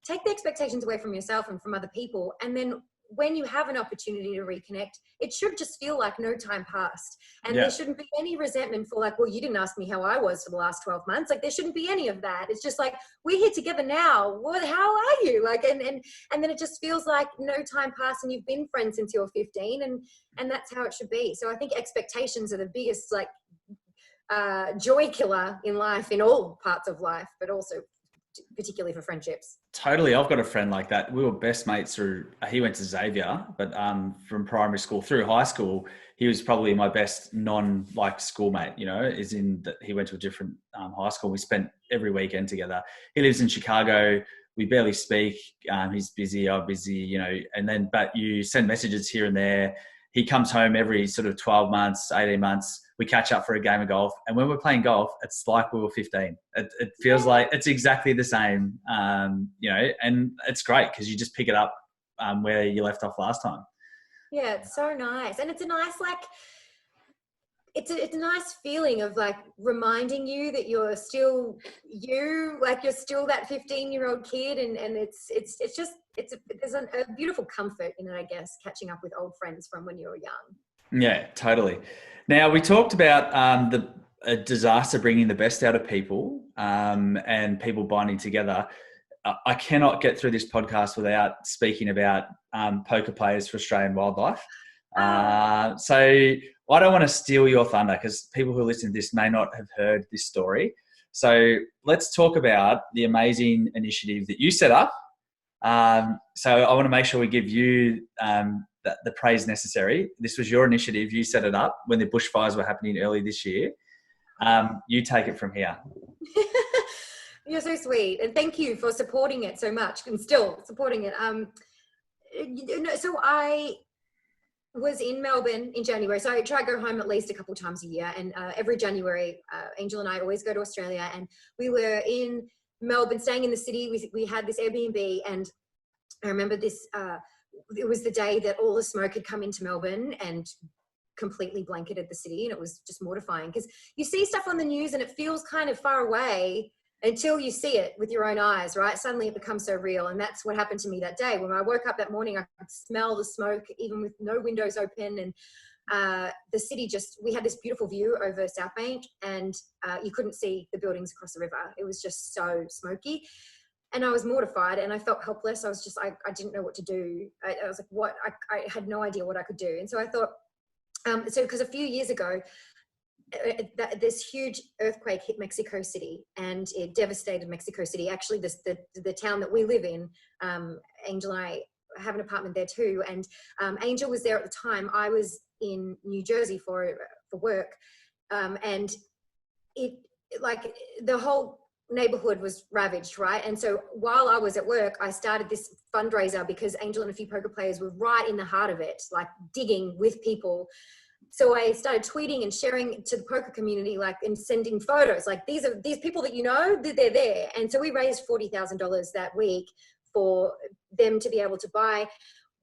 take the expectations away from yourself and from other people. And then when you have an opportunity to reconnect, it should just feel like no time passed. And there shouldn't be any resentment for like, well, you didn't ask me how I was for the last 12 months. Like, there shouldn't be any of that. It's just like, we're here together now. How are you? Like, and then it just feels like no time passed, and you've been friends since you're 15, and that's how it should be. So I think expectations are the biggest, like, joy killer in life, in all parts of life, but also particularly for friendships. Totally. I've got a friend like that. We were best mates he went to Xavier, but from primary school through high school, he was probably my best schoolmate, you know, is in that he went to a different high school. We spent every weekend together. He lives in Chicago. We barely speak. He's busy, I'm busy, you know, but you send messages here and there. He comes home every sort of 12 months, 18 months. We catch up for a game of golf. And when we're playing golf, it's like we were 15. It feels like it's exactly the same, you know, and it's great because you just pick it up where you left off last time. Yeah, it's so nice. And it's a nice, like, it's a nice feeling of like reminding you that you're still you, like you're still that 15-year-old kid. And there's a beautiful comfort in it, I guess, catching up with old friends from when you were young. Yeah, totally. Now, we talked about a disaster bringing the best out of people and people binding together. I cannot get through this podcast without speaking about poker players for Australian wildlife. So I don't want to steal your thunder because people who listen to this may not have heard this story. So let's talk about the amazing initiative that you set up. So I want to make sure we give you the praise necessary. This was your initiative. You set it up when the bushfires were happening early this year. You take it from here. You're so sweet. And thank you for supporting it so much and still supporting it. So I was in Melbourne in January. So I try to go home at least a couple times a year. And every January, Angel and I always go to Australia. And we were in Melbourne, staying in the city. We had this Airbnb, and I remember this, it was the day that all the smoke had come into Melbourne and completely blanketed the city. And it was just mortifying because you see stuff on the news and it feels kind of far away until you see it with your own eyes, right? Suddenly it becomes so real. And that's what happened to me that day. When I woke up that morning, I could smell the smoke, even with no windows open. And the city we had this beautiful view over South Bank, and you couldn't see the buildings across the river. It was just so smoky. And I was mortified and I felt helpless. I was just, I didn't know what to do. I was like, what? I had no idea what I could do. And so I thought, because a few years ago, this huge earthquake hit Mexico City and it devastated Mexico City. Actually, the town that we live in, Angel and I have an apartment there too. And Angel was there at the time. I was in New Jersey for work. And it, like, the whole neighborhood was ravaged, right? And so while I was at work, I started this fundraiser because Angel and a few poker players were right in the heart of it, like digging with people. So I started tweeting and sharing to the poker community, like, and sending photos, like, these people that you know, they're there. And so we raised $40,000 that week for them to be able to buy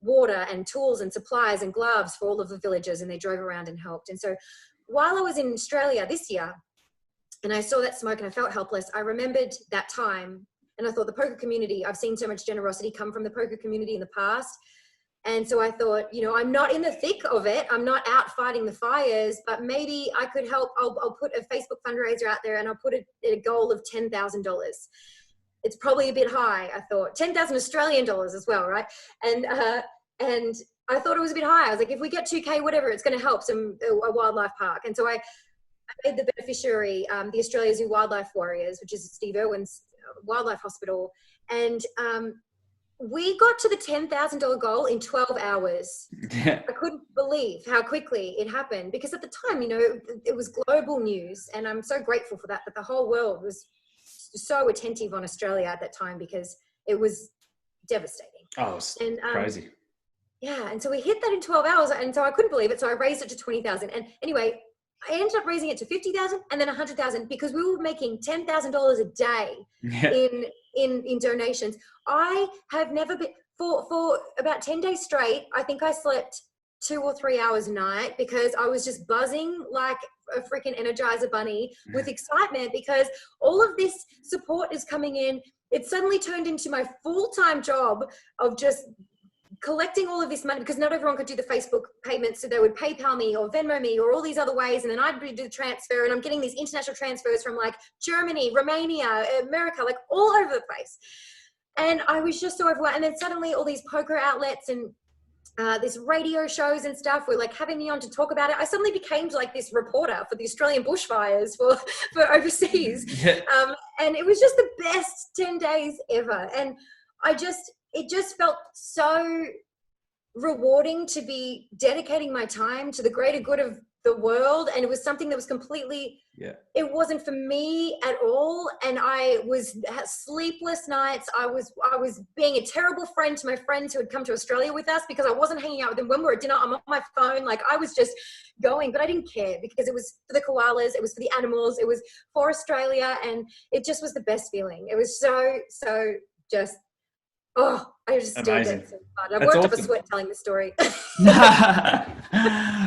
water and tools and supplies and gloves for all of the villagers, and they drove around and helped. And so while I was in Australia this year, and I saw that smoke and I felt helpless, I remembered that time and I thought, the poker community, I've seen so much generosity come from the poker community in the past. And so I thought, I'm not in the thick of it. I'm not out fighting the fires, but maybe I could help. I'll put a Facebook fundraiser out there and I'll put a goal of $10,000. It's probably a bit high, I thought. 10,000 Australian dollars as well, right? And I thought it was a bit high. I was like, if we get 2K, whatever, it's going to help a wildlife park. And so I made the beneficiary the Australia Zoo Wildlife Warriors, which is Steve Irwin's wildlife hospital. And we got to the $10,000 goal in 12 hours. I couldn't believe how quickly it happened, because at the time, it was global news, and I'm so grateful for that the whole world was so attentive on Australia at that time, because it was devastating. Oh, it's crazy. Yeah, and so we hit that in 12 hours, and so I couldn't believe it, so I raised it to 20,000. And anyway, I ended up raising it to 50,000 and then 100,000, because we were making $10,000 a day in donations. I have never been for about 10 days straight. I think I slept 2 or 3 hours a night, because I was just buzzing like a freaking Energizer bunny with excitement, because all of this support is coming in. It suddenly turned into my full-time job of just collecting all of this money, because not everyone could do the Facebook payments. So they would PayPal me or Venmo me or all these other ways. And then I'd do the transfer, and I'm getting these international transfers from like Germany, Romania, America, like all over the place. And I was just so overwhelmed. And then suddenly all these poker outlets and this radio shows and stuff were like having me on to talk about it. I suddenly became like this reporter for the Australian bushfires for overseas. And it was just the best 10 days ever. And it just felt so rewarding to be dedicating my time to the greater good of the world. And it was something that was completely, it wasn't for me at all. And I had sleepless nights. I was being a terrible friend to my friends who had come to Australia with us, because I wasn't hanging out with them. When we were at dinner, I'm on my phone. Like, I was just going, but I didn't care, because it was for the koalas. It was for the animals. It was for Australia. And it just was the best feeling. It was so just, I just still get so fun. I worked up a sweat telling the story.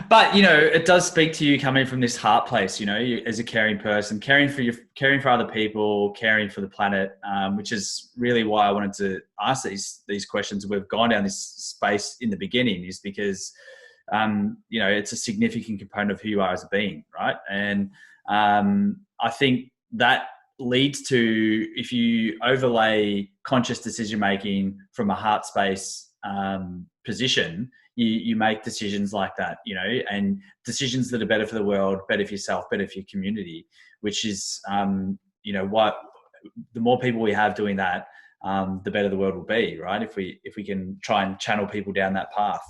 But it does speak to you coming from this heart place. You, as a caring person, caring for other people, caring for the planet, which is really why I wanted to ask these questions. We've gone down this space in the beginning, is because it's a significant component of who you are as a being, right? And I think that leads to, if you overlay conscious decision making from a heart space position, you make decisions like that, and decisions that are better for the world, better for yourself, better for your community, which is what the more people we have doing that, the better the world will be, right? If we can try and channel people down that path.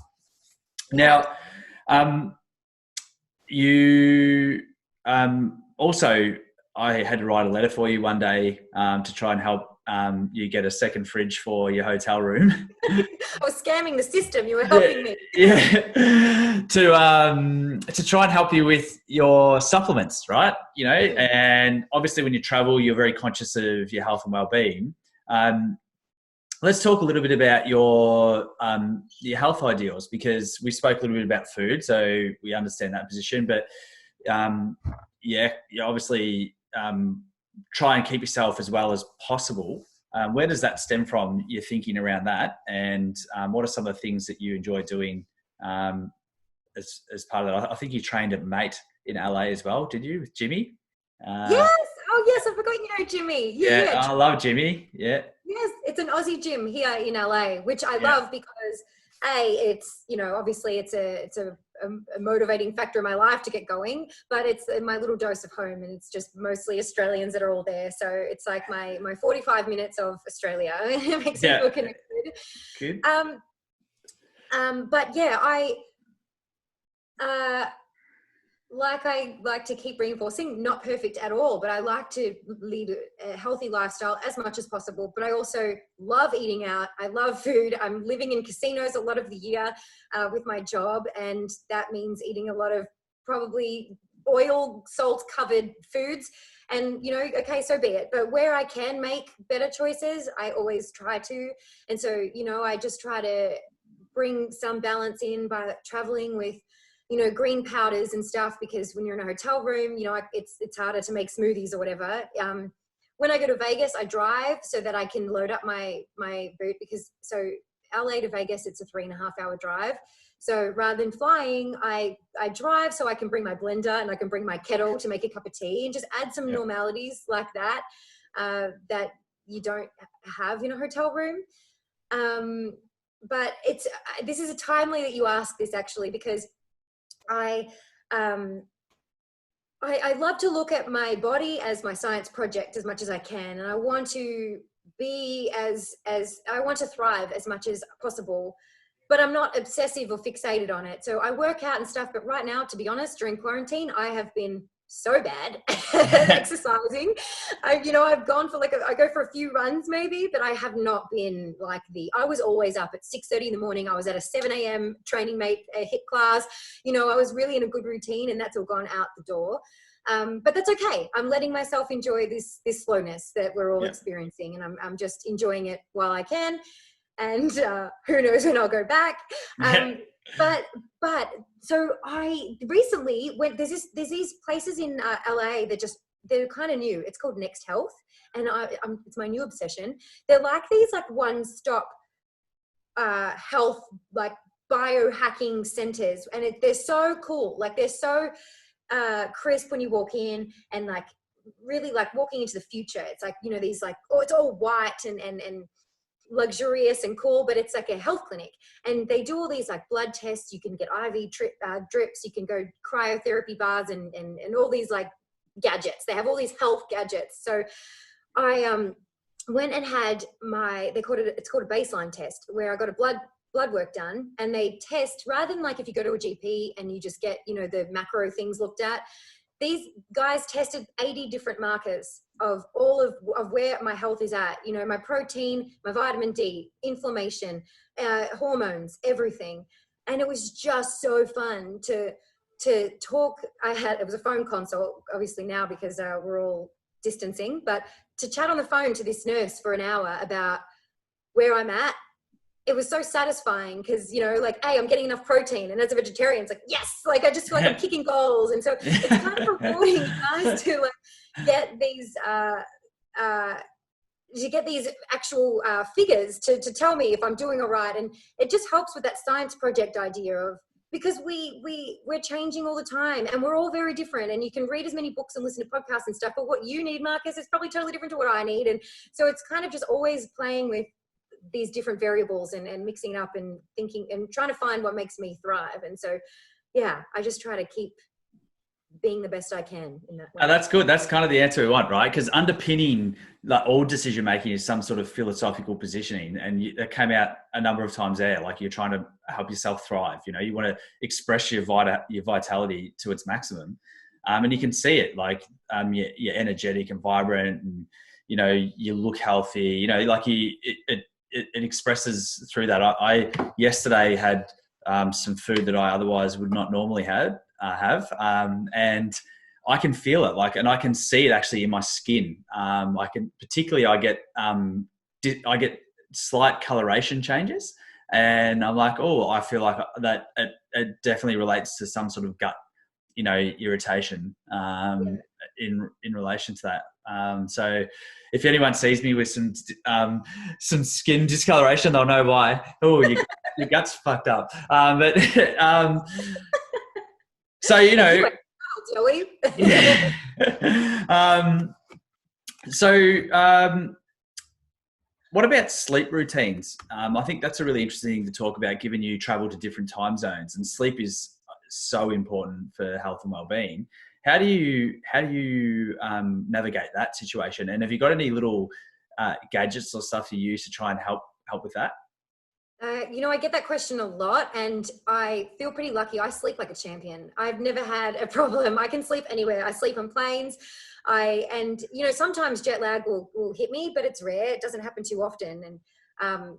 Now, you also, I had to write a letter for you one day to try and help you get a second fridge for your hotel room. I was scamming the system. You were helping me. Yeah. To try and help you with your supplements, right? And obviously when you travel, you're very conscious of your health and well-being. Let's talk a little bit about your health ideals, because we spoke a little bit about food, so we understand that position. But you obviously try and keep yourself as well as possible. Where does that stem from, your thinking around that? And what are some of the things that you enjoy doing as part of that? I think you trained at Mate in LA as well, did you, with Jimmy? Yes. Oh, yes. I forgot you know Jimmy. Yeah, I love Jimmy. Yeah. Yes. it's an Aussie gym here in LA, which I love because it's, you know, obviously it's a motivating factor in my life to get going, but it's my little dose of home, and it's just mostly Australians that are all there. So it's like my 45 minutes of Australia. It makes me feel connected. Good. But yeah, I like to keep reinforcing, not perfect at all, but I like to lead a healthy lifestyle as much as possible. But I also love eating out. I love food. I'm living in casinos a lot of the year with my job, and that means eating a lot of probably oil, salt covered foods. And, you know, okay, so be it. But where I can make better choices, I always try to. And so, you know, I just try to bring some balance in by traveling with, you know, green powders and stuff, because when you're in a hotel room, you know, it's harder to make smoothies or whatever. When I go to Vegas, I drive so that I can load up my boot, because so LA to Vegas, it's a 3.5 hour drive. So rather than flying, I drive so I can bring my blender and I can bring my kettle to make a cup of tea, and just add some normalities like that, that you don't have in a hotel room. But this is timely that you ask this, actually, because I love to look at my body as my science project as much as I can, and I want to be as I want to thrive as much as possible, but I'm not obsessive or fixated on it. So I work out and stuff, but right now, to be honest, during quarantine, I have been so bad at exercising. I've gone for I go for a few runs maybe, but I have not been I was always up at 6:30 in the morning. I was at a 7 a.m. training mate HIIT class. You know, I was really in a good routine, and that's all gone out the door. But that's okay. I'm letting myself enjoy this slowness that we're all experiencing, and I'm just enjoying it while I can. And who knows when I'll go back. But so I recently went, there's these places in LA that they're kind of new. It's called Next Health, and it's my new obsession. They're like these one-stop health, biohacking centers, and they're so cool. They're so crisp when you walk in, and really walking into the future. It's these it's all white and luxurious and cool, but it's like a health clinic, and they do all these blood tests. You can get IV drips, you can go cryotherapy bars, and all these gadgets. They have all these health gadgets. So I went and had it's called a baseline test, where I got a blood work done, and they test, rather than if you go to a GP and you just get the macro things looked at. These guys tested 80 different markers of all of where my health is at. You know, my protein, my vitamin D, inflammation, hormones, everything. And it was just so fun to talk. It was a phone consult, obviously now, because we're all distancing, but to chat on the phone to this nurse for an hour about where I'm at. It was so satisfying, because, hey, I'm getting enough protein. And as a vegetarian, it's yes, I just feel like I'm kicking goals. And so it's kind of rewarding, guys, to get these, actual figures to tell me if I'm doing all right. And it just helps with that science project idea of, because we're changing all the time, and we're all very different, and you can read as many books and listen to podcasts and stuff, but what you need, Marcus, is probably totally different to what I need. And so it's kind of just always playing with these different variables and mixing it up and thinking and trying to find what makes me thrive. And so, yeah, I just try to keep being the best I can in that way. Oh, that's good. That's kind of the answer we want, right? Because underpinning all decision making is some sort of philosophical positioning, and that came out a number of times there. You're trying to help yourself thrive. You want to express your vitality to its maximum, and you can see it. You're energetic and vibrant, and you look healthy. It expresses through that. I yesterday had some food that I otherwise would not normally have, and I can feel it, and I can see it actually in my skin. I get slight coloration changes, and I'm I feel like that it definitely relates to some sort of gut, irritation in relation to that. So if anyone sees me with some skin discoloration, they'll know why. Oh, your gut's fucked up. So Joey. What about sleep routines? I think that's a really interesting thing to talk about, given you travel to different time zones, and sleep is so important for health and well-being. How do you navigate that situation? And have you got any little gadgets or stuff you use to try and help with that? I get that question a lot, and I feel pretty lucky. I sleep like a champion. I've never had a problem. I can sleep anywhere. I sleep on planes. Sometimes jet lag will hit me, but it's rare. It doesn't happen too often. And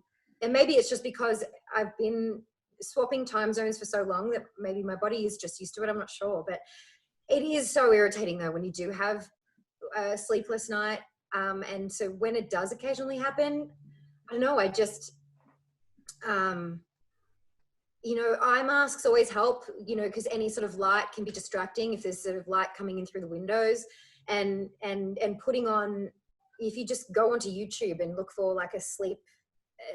maybe it's just because I've been swapping time zones for so long that maybe my body is just used to it. I'm not sure, but it is so irritating though when you do have a sleepless night. And so when it does occasionally happen, I don't know, eye masks always help, because any sort of light can be distracting if there's sort of light coming in through the windows, and putting on, if you just go onto YouTube and look for like a sleep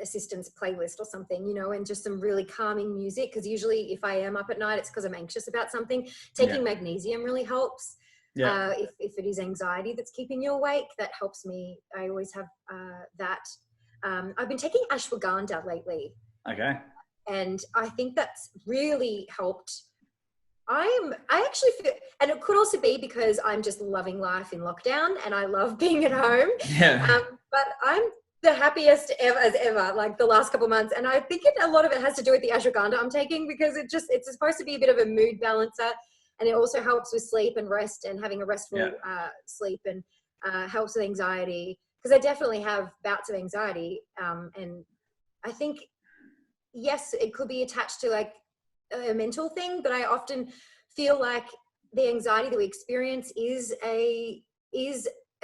assistance playlist or something, and just some really calming music, because usually if I am up at night, it's because I'm anxious about something. Taking magnesium really helps. If it is anxiety that's keeping you awake, that helps me. I always have that. I've been taking ashwagandha lately. Okay. And I think that's really helped. I actually feel, and it could also be because I'm just loving life in lockdown and I love being at home. Yeah. But I'm the happiest ever, like the last couple of months. And I think a lot of it has to do with the ashwagandha I'm taking, because it's supposed to be a bit of a mood balancer, and it also helps with sleep and rest and having a restful sleep, and helps with anxiety, because I definitely have bouts of anxiety. And I think, yes, it could be attached to like a mental thing, but I often feel like the anxiety that we experience is a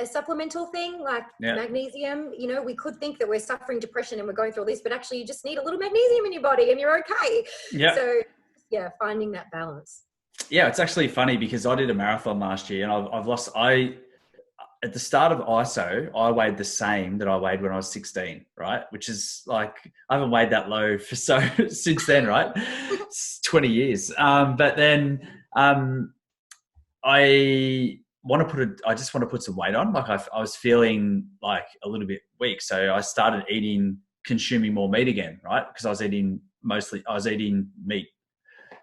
supplemental thing, like magnesium. We could think that we're suffering depression and we're going through all this, but actually you just need a little magnesium in your body and you're okay. Yeah. So finding that balance. Yeah, it's actually funny because I did a marathon last year, and I've lost. At the start of ISO, I weighed the same that I weighed when I was 16, right? Which is like, I haven't weighed that low since then, right? It's 20 years. But then I just want to put some weight on. Like I was feeling like a little bit weak. So I started consuming more meat again, right? Because I was eating meat,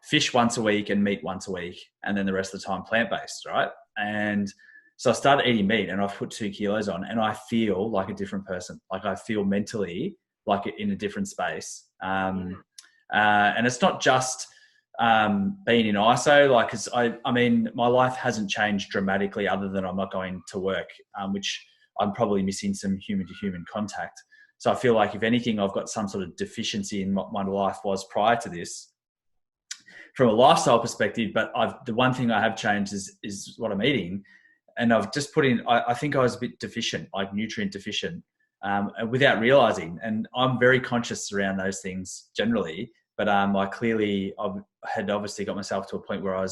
fish once a week and meat once a week. And then the rest of the time plant-based, right? And so I started eating meat and I've put 2 kilos on, and I feel like a different person. Like I feel mentally like in a different space. And it's not just being in ISO, like, cause I mean, my life hasn't changed dramatically other than I'm not going to work, which I'm probably missing some human to human contact. So I feel like if anything, I've got some sort of deficiency in what my life was prior to this from a lifestyle perspective. But the one thing I have changed is what I'm eating. And I've just put in, I think I was a bit deficient, like nutrient deficient, without realizing. And I'm very conscious around those things generally. But I had obviously got myself to a point where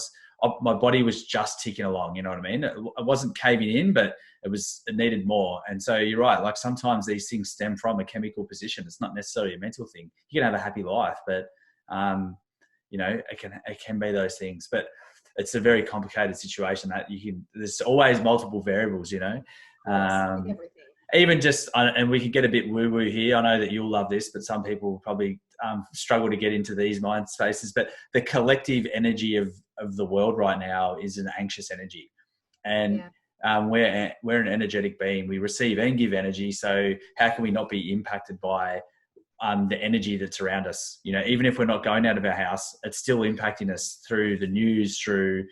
my body was just ticking along. You know what I mean? It wasn't caving in, but it needed more. And so you're right. Like sometimes these things stem from a chemical position. It's not necessarily a mental thing. You can have a happy life, but it can be those things. But it's a very complicated situation that there's always multiple variables, even just, and we could get a bit woo woo here. I know that you'll love this, but some people will probably struggle to get into these mind spaces, but the collective energy of the world right now is an anxious energy. And we're an energetic being. We receive and give energy. So how can we not be impacted by the energy that's around us? Even if we're not going out of our house, it's still impacting us through the news, through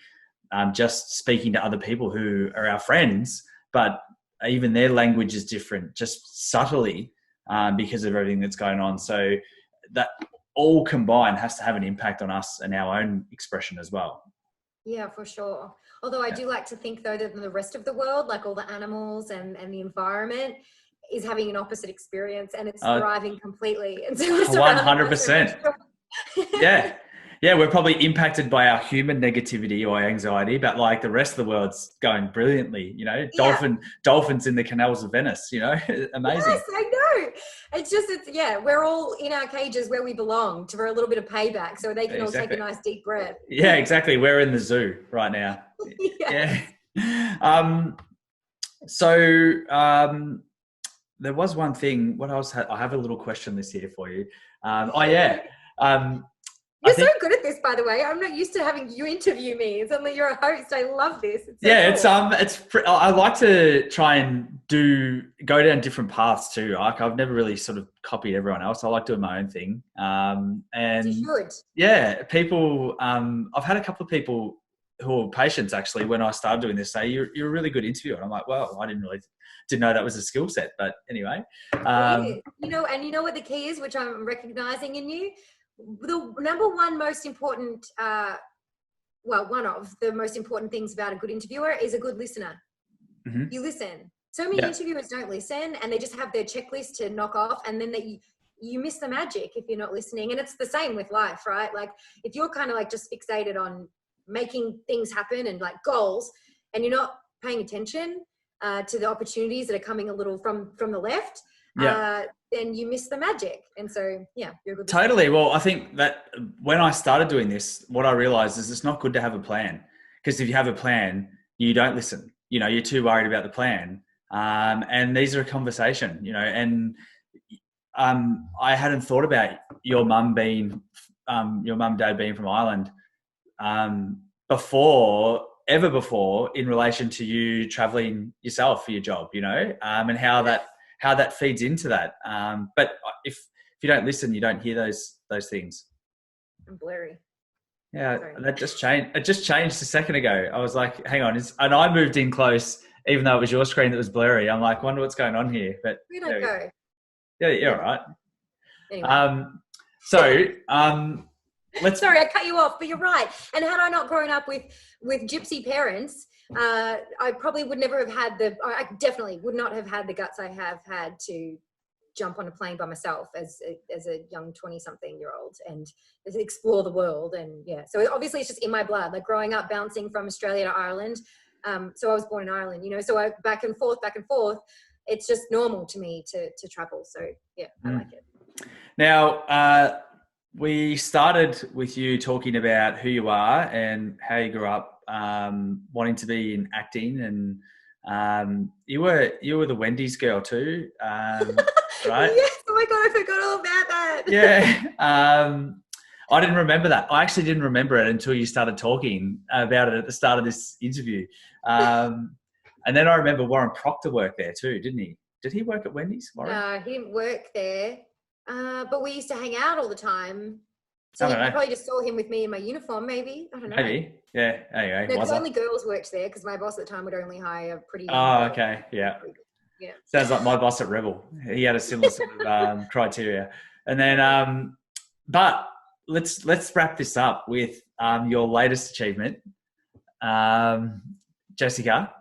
just speaking to other people who are our friends, but even their language is different, just subtly, because of everything that's going on. So that all combined has to have an impact on us and our own expression as well. Yeah, for sure. Although I do like to think though that the rest of the world, like all the animals and the environment, is having an opposite experience, and it's thriving completely. And so 100%. Yeah, we're probably impacted by our human negativity or anxiety, but like the rest of the world's going brilliantly. Dolphins in the canals of Venice. Amazing. Yes, I know. We're all in our cages where we belong for a little bit of payback, so they can all take a nice deep breath. Yeah, exactly. We're in the zoo right now. Yeah. there was one thing. What else? I have a little question list here for you. Oh yeah. You're so good at this, by the way. I'm not used to having you interview me. Suddenly you're a host. I love this. It's so cool. I like to try and go down different paths too. Like I've never really sort of copied everyone else. I like doing my own thing. And you should. Yeah, people. I've had a couple of people who are patients actually when I started doing this say you're a really good interviewer. And I'm like, well, I didn't know that was a skill set. But anyway, you know what the key is, which I'm recognizing in you. The number one most important, one of the most important things about a good interviewer is a good listener. Mm-hmm. You listen. So many interviewers don't listen, and they just have their checklist to knock off, and then you miss the magic if you're not listening. And it's the same with life, right? Like if you're kind of like just fixated on making things happen and like goals, and you're not paying attention to the opportunities that are coming a little from the left, then you miss the magic. And so, you're a good listener. Totally. Well, I think that when I started doing this, what I realized is it's not good to have a plan, because if you have a plan, you don't listen. You know, you're too worried about the plan. And these are a conversation, you know, and I hadn't thought about your mum and dad being from Ireland before in relation to you traveling yourself for your job, you know, and how that feeds into that. But if you don't listen, you don't hear those things. I'm blurry. Yeah, that just changed. It just changed a second ago. I was like, hang on. And I moved in close, even though it was your screen that was blurry. I'm like, wonder what's going on here. But we don't go. Yeah, you're all right. Anyway. Sorry, I cut you off, but you're right. And had I not grown up with gypsy parents, I probably would never have had I definitely would not have had the guts I have had to jump on a plane by myself as a young 20-something-year-old and explore the world. And so obviously it's just in my blood, like growing up bouncing from Australia to Ireland. So I was born in Ireland, you know, so I back and forth. It's just normal to me to travel. So I like it. Now, we started with you talking about who you are and how you grew up wanting to be in acting, and you were the Wendy's girl too, right? Yes. Oh my God, I forgot all about that. Yeah. I didn't remember that. I actually didn't remember it until you started talking about it at the start of this interview. And then I remember Warren Proctor worked there too, didn't he? Did he work at Wendy's, Warren? No, he didn't work there. But we used to hang out all the time. So you probably just saw him with me in my uniform, maybe. I don't know. Maybe. Yeah. Anyway. No, because only girls worked there, because my boss at the time would only hire pretty young girls. Okay. Yeah. Yeah. Sounds like my boss at Rebel. He had a similar sort of criteria. And then, but let's wrap this up with your latest achievement, Jessica.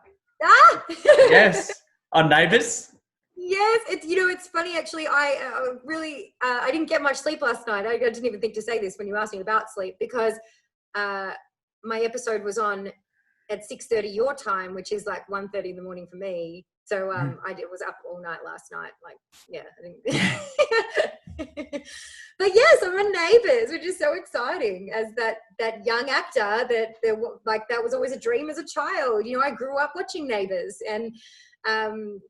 Ah! Yes. On Neighbours. Yes, it's funny actually. I didn't get much sleep last night. I didn't even think to say this when you asked me about sleep, because my episode was on at 6:30 your time, which is like 1:30 in the morning for me. So I was up all night last night. Like, I think. But yes, I'm on Neighbours, which is so exciting as that young actor that was always a dream as a child. You know, I grew up watching Neighbours, and I mean,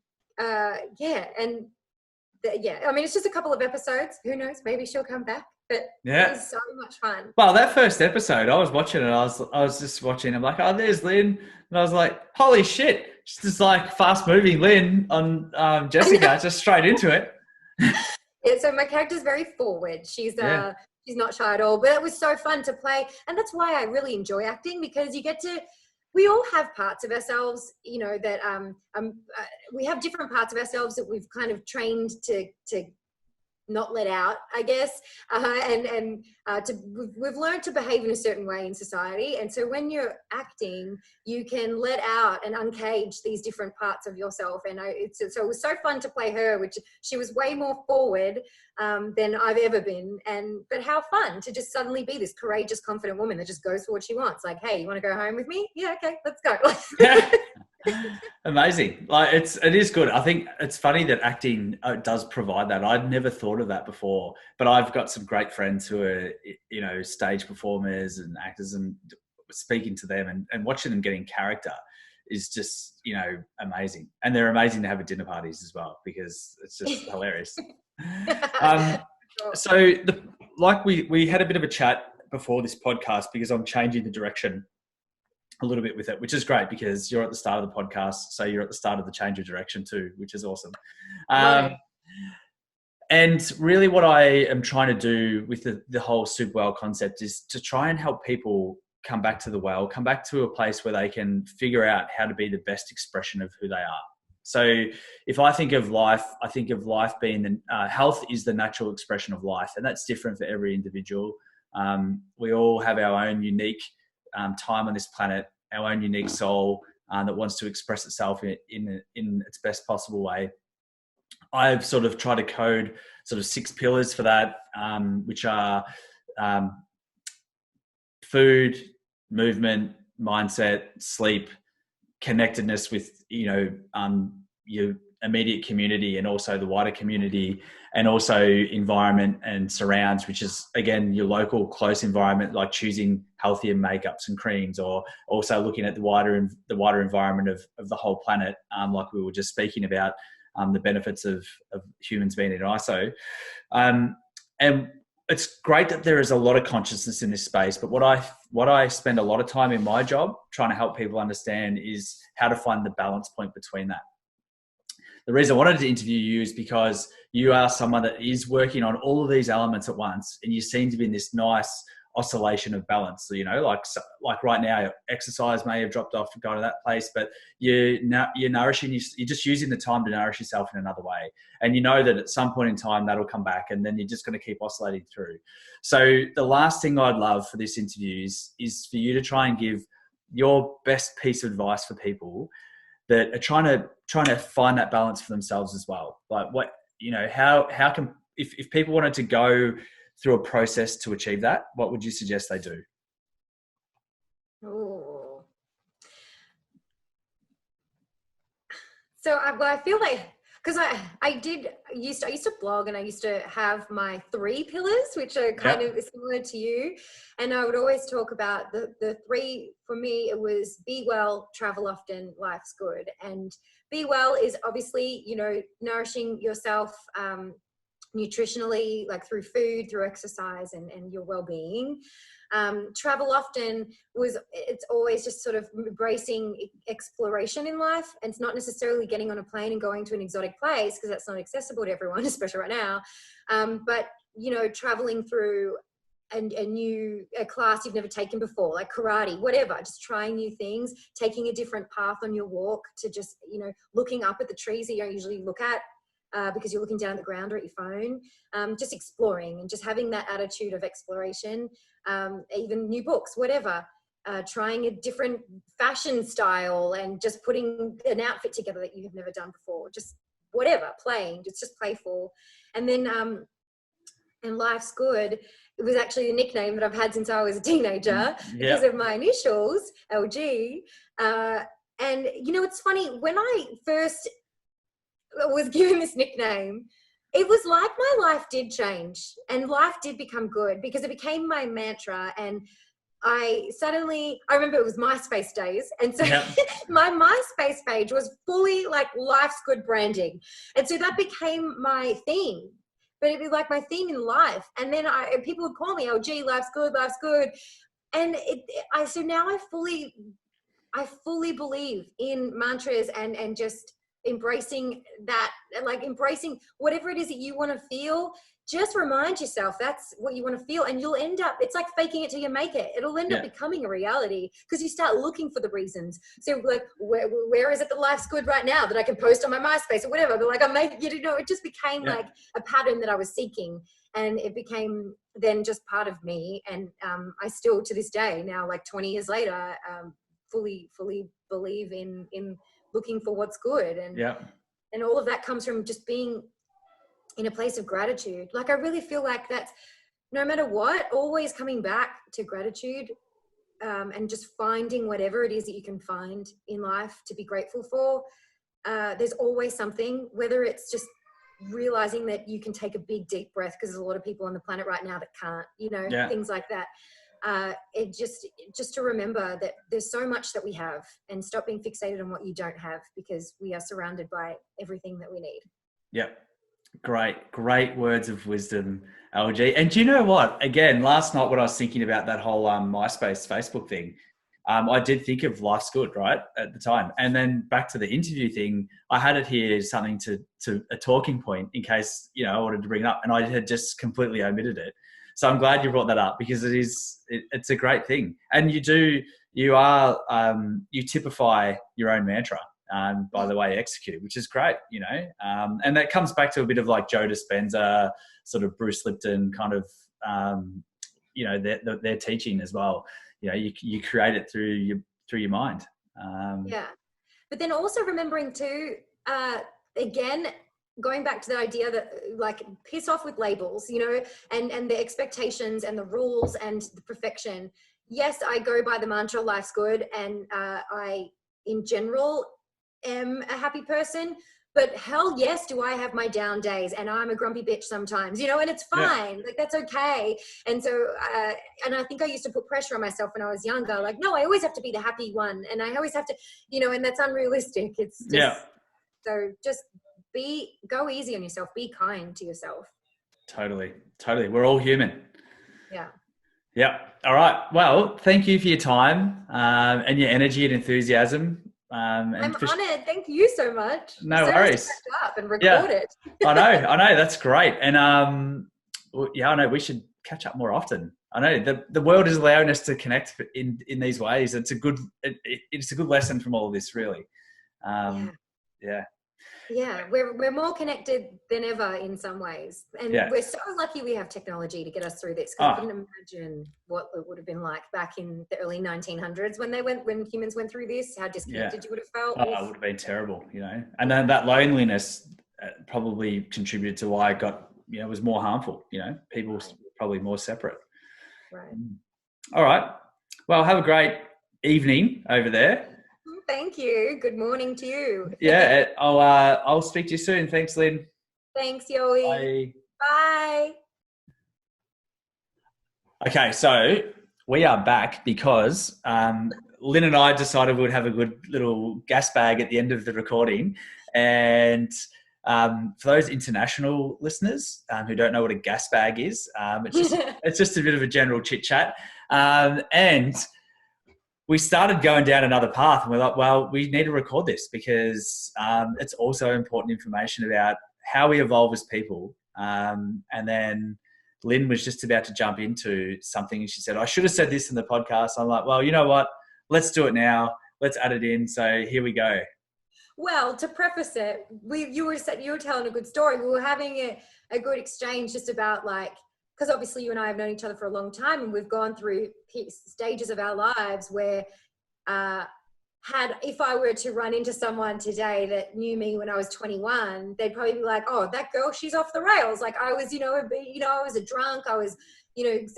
it's just a couple of episodes. Who knows? Maybe she'll come back. But it was so much fun. Well, that first episode, I was watching it. I was just watching. I'm like, oh, there's Lynn, and I was like, holy shit! She's just like fast moving Lynn on Jessica, just straight into it. Yeah. So my character's very forward. She's not shy at all. But it was so fun to play, and that's why I really enjoy acting, because you get to. We all have parts of ourselves, you know, that we have different parts of ourselves that we've kind of trained to not let out, I guess, we've learned to behave in a certain way in society. And so when you're acting, you can let out and uncage these different parts of yourself. And so it was so fun to play her, which she was way more forward than I've ever been. But how fun to just suddenly be this courageous, confident woman that just goes for what she wants. Like, hey, you want to go home with me? Yeah, okay, let's go. Amazing. Like it is good. I think it's funny that acting does provide that. I'd never thought of that before, but I've got some great friends who are, you know, stage performers and actors, and speaking to them and watching them get in character is just, you know, amazing. And they're amazing to have at dinner parties as well, because it's just hilarious. So we had a bit of a chat before this podcast, because I'm changing the direction a little bit with it, which is great, because you're at the start of the podcast. So you're at the start of the change of direction too, which is awesome. Right. And really what I am trying to do with the whole super well concept is to try and help people come back to the well, come back to a place where they can figure out how to be the best expression of who they are. So if I think of life, I think of life being health is the natural expression of life, and that's different for every individual. We all have our own unique time on this planet, our own unique soul that wants to express itself in its best possible way. I've sort of tried to code sort of 6 pillars for that, which are food, movement, mindset, sleep, connectedness with, you know, your immediate community and also the wider community, and also environment and surrounds, which is, again, your local close environment, like choosing healthier makeups and creams, or also looking at the wider environment of the whole planet, like we were just speaking about, the benefits of humans being in ISO. And it's great that there is a lot of consciousness in this space, but what I spend a lot of time in my job trying to help people understand is how to find the balance point between that. The reason I wanted to interview you is because you are someone that is working on all of these elements at once, and you seem to be in this nice oscillation of balance. So, you know, like right now, exercise may have dropped off to go to that place, but you're nourishing, you're just using the time to nourish yourself in another way. And you know that at some point in time that'll come back, and then you're just going to keep oscillating through. So the last thing I'd love for this interview is for you to try and give your best piece of advice for people that are trying to find that balance for themselves as well. Like, what, you know, how can, if people wanted to go through a process to achieve that, what would you suggest they do? Ooh. So I feel like, because I used to blog, and I used to have my 3 pillars, which are kind of similar to you. And I would always talk about the 3. For me, it was be well, travel often, life's good. And be well is obviously, you know, nourishing yourself nutritionally, like through food, through exercise, and your well-being. Travel often it's always just sort of embracing exploration in life, and it's not necessarily getting on a plane and going to an exotic place, because that's not accessible to everyone, especially right now. But, you know, traveling through a class you've never taken before, like karate, whatever, just trying new things, taking a different path on your walk, to just, you know, looking up at the trees that you don't usually look at, because you're looking down at the ground or at your phone, just exploring and just having that attitude of exploration, even new books, whatever, trying a different fashion style and just putting an outfit together that you have never done before, just whatever, playing, it's just playful. And then, and life's good, it was actually a nickname that I've had since I was a teenager because of my initials, LG. And, you know, it's funny, when I first was given this nickname, it was like my life did change, and life did become good, because it became my mantra. And I remember it was MySpace days, and so my MySpace page was fully like life's good branding, and so that became my theme. But it'd be like my theme in life, and then people would call me, "Oh, gee, life's good," and so now I fully believe in mantras and just embracing that, like embracing whatever it is that you want to feel. Just remind yourself that's what you want to feel, and you'll end up, it's like faking it till you make it. It'll end up becoming a reality, because you start looking for the reasons. So like, where is it that life's good right now that I can post on my MySpace or whatever? But like, I'm making, you know, it just became like a pattern that I was seeking, and it became then just part of me. And I still, to this day now, like 20 years later, fully believe in looking for what's good. And all of that comes from just being in a place of gratitude. Like, I really feel like that's, no matter what, always coming back to gratitude, and just finding whatever it is that you can find in life to be grateful for. There's always something, whether it's just realizing that you can take a big deep breath, because there's a lot of people on the planet right now that can't, you know, things like that. it just to remember that there's so much that we have, and stop being fixated on what you don't have, because we are surrounded by everything that we need. Yep. Great words of wisdom, LG. And do you know what? Again, last night when I was thinking about that whole MySpace, Facebook thing, I did think of Life's Good, right, at the time. And then back to the interview thing, I had it here as something to a talking point in case, I wanted to bring it up, and I had just completely omitted it. So I'm glad you brought that up, because it's a great thing. And you typify your own mantra. By the way you execute, which is great, and that comes back to a bit of like Joe Dispenza, sort of Bruce Lipton kind of, their teaching as well. You create it through your mind. But then also remembering too, again, going back to the idea that like piss off with labels, and the expectations and the rules and the perfection. Yes, I go by the mantra life's good, and I in general am a happy person, but hell yes, do I have my down days, and I'm a grumpy bitch sometimes, and it's fine. Like, that's okay. And so, and I think I used to put pressure on myself when I was younger. Like, no, I always have to be the happy one, and I always have to, and that's unrealistic. It's just, so just go easy on yourself. Be kind to yourself. Totally. We're all human. Yeah. Yeah. All right. Well, thank you for your time, and your energy and enthusiasm. I'm honored. Thank you so much. No worries. To catch up and record it. I know. That's great. And I know we should catch up more often. I know the world is allowing us to connect in these ways. It's a good lesson from all of this, really. Yeah, we're more connected than ever in some ways, and we're so lucky we have technology to get us through this. I couldn't imagine what it would have been like back in the early 1900s when humans went through this. How disconnected you would have felt. It would have been terrible, And then that loneliness probably contributed to why it got, was more harmful. People were probably more separate. Right. All right. Well, have a great evening over there. Thank you. Good morning to you. I'll speak to you soon. Thanks, Lynn. Thanks, Yoey. Bye. Okay, so we are back because Lynn and I decided we would have a good little gas bag at the end of the recording. And for those international listeners who don't know what a gas bag is, it's just a bit of a general chit chat. And we started going down another path, and we're like, well, we need to record this because it's also important information about how we evolve as people. And then Lynn was just about to jump into something, and she said, I should have said this in the podcast. I'm like, well, you know what? Let's do it now. Let's add it in. So here we go. Well, to preface it, you were telling a good story. We were having a good exchange just about because obviously you and I have known each other for a long time, and we've gone through stages of our lives where if I were to run into someone today that knew me when I was 21, they'd probably be like, oh, that girl, she's off the rails. Like I was, I was a drunk. I was,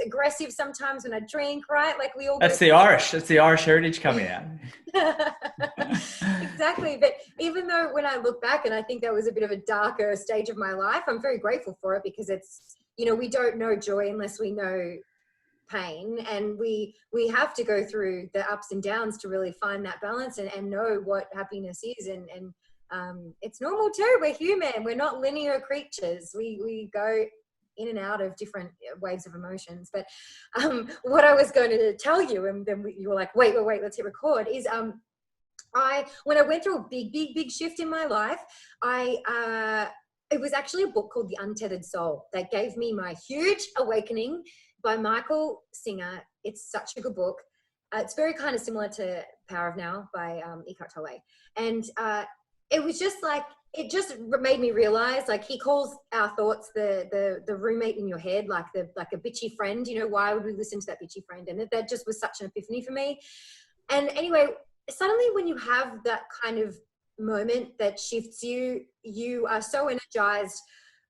aggressive sometimes when I drink, right? Like we all. That's the Irish heritage coming out. Exactly. But even though when I look back, and I think that was a bit of a darker stage of my life, I'm very grateful for it, because it's, we don't know joy unless we know pain, and we have to go through the ups and downs to really find that balance and know what happiness is. And it's normal too. We're human. We're not linear creatures. We go in and out of different waves of emotions. But what I was going to tell you, and then you were like, wait, let's hit record, is when I went through a big shift in my life, it was actually a book called The Untethered Soul that gave me my huge awakening, by Michael Singer. It's such a good book. It's very kind of similar to Power of Now by Eckhart Tolle. And it was just it just made me realize, he calls our thoughts the roommate in your head, like a bitchy friend. Why would we listen to that bitchy friend? And that just was such an epiphany for me. And anyway, suddenly when you have that kind of moment that shifts you, you are so energized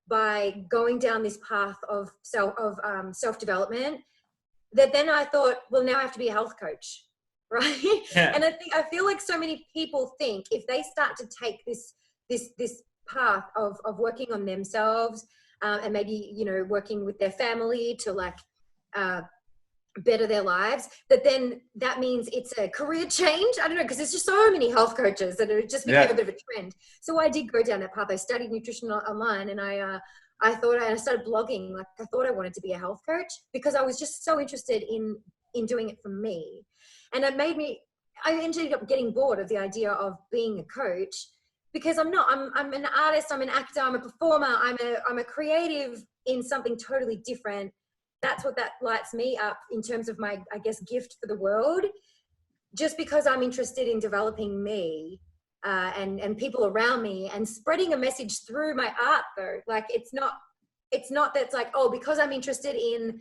by going down this path of self-development, that then I thought, well, now I have to be a health coach, right? Yeah. And I feel like so many people think if they start to take this path of working on themselves, and maybe working with their family to better their lives, that then that means it's a career change. I don't know, because there's just so many health coaches that it just became a bit of a trend. So I did go down that path. I studied nutrition online, and I thought, I started blogging. Like, I thought I wanted to be a health coach because I was just so interested in doing it for me. And it made me, I ended up getting bored of the idea of being a coach, because I'm an artist, I'm an actor, I'm a performer, I'm a creative in something totally different. That's what that lights me up in terms of my, I guess, gift for the world. Just because I'm interested in developing me and people around me and spreading a message through my art, though. Like, it's not that it's like, oh, because I'm interested in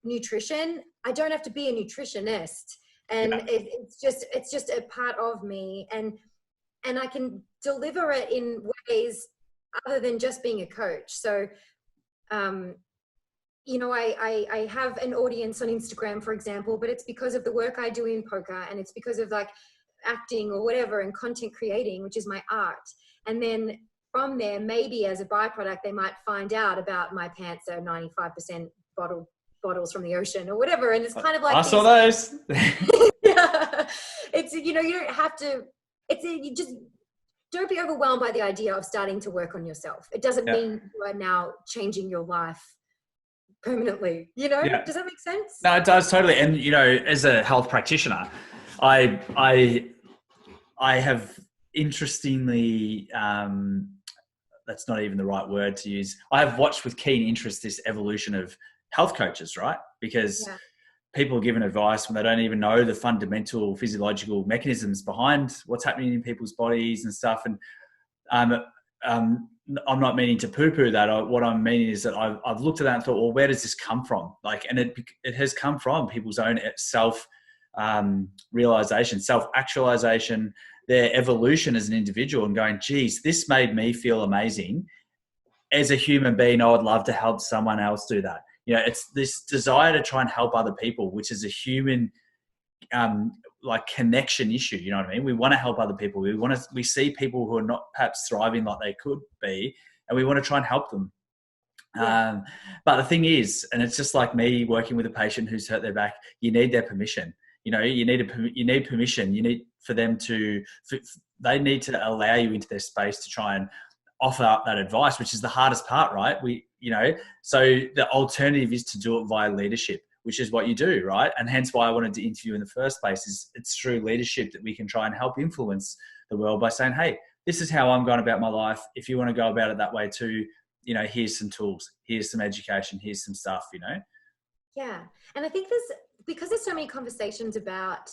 nutrition, I don't have to be a nutritionist. And it's just a part of me, and I can deliver it in ways other than just being a coach. So, you know, I have an audience on Instagram, for example, but it's because of the work I do in poker, and it's because of like acting or whatever and content creating, which is my art. And then from there, maybe as a byproduct, they might find out about my pants are 95% bottles from the ocean or whatever. And it's kind of like, I saw those. Yeah. It's, you know, you don't have to, you just don't be overwhelmed by the idea of starting to work on yourself. It doesn't mean you are now changing your life permanently, you know? Does that make sense? No, it does, totally. And, you know, as a health practitioner, I have interestingly, that's not even the right word to use. I have watched with keen interest this evolution of health coaches, right? Because people are given advice when they don't even know the fundamental physiological mechanisms behind what's happening in people's bodies and stuff. And I'm not meaning to poo-poo that. What I'm meaning is that I've looked at that and thought, well, where does this come from? Like, and it has come from people's own self realization, self-actualization, their evolution as an individual, and going, geez, this made me feel amazing. As a human being, I would love to help someone else do that. You know, it's this desire to try and help other people, which is a human like connection issue. You know what I mean? We want to help other people. We see people who are not perhaps thriving like they could be, and we want to try and help them. But the thing is, and it's just like me working with a patient who's hurt their back, you need their permission. You know, you need permission. You need for them they need to allow you into their space to try and offer up that advice, which is the hardest part, right? So the alternative is to do it via leadership, which is what you do, right? And hence why I wanted to interview in the first place, is it's through leadership that we can try and help influence the world by saying, hey, this is how I'm going about my life. If you want to go about it that way too, you know, here's some tools, here's some education, here's some stuff, you know? Yeah. And I think because there's so many conversations about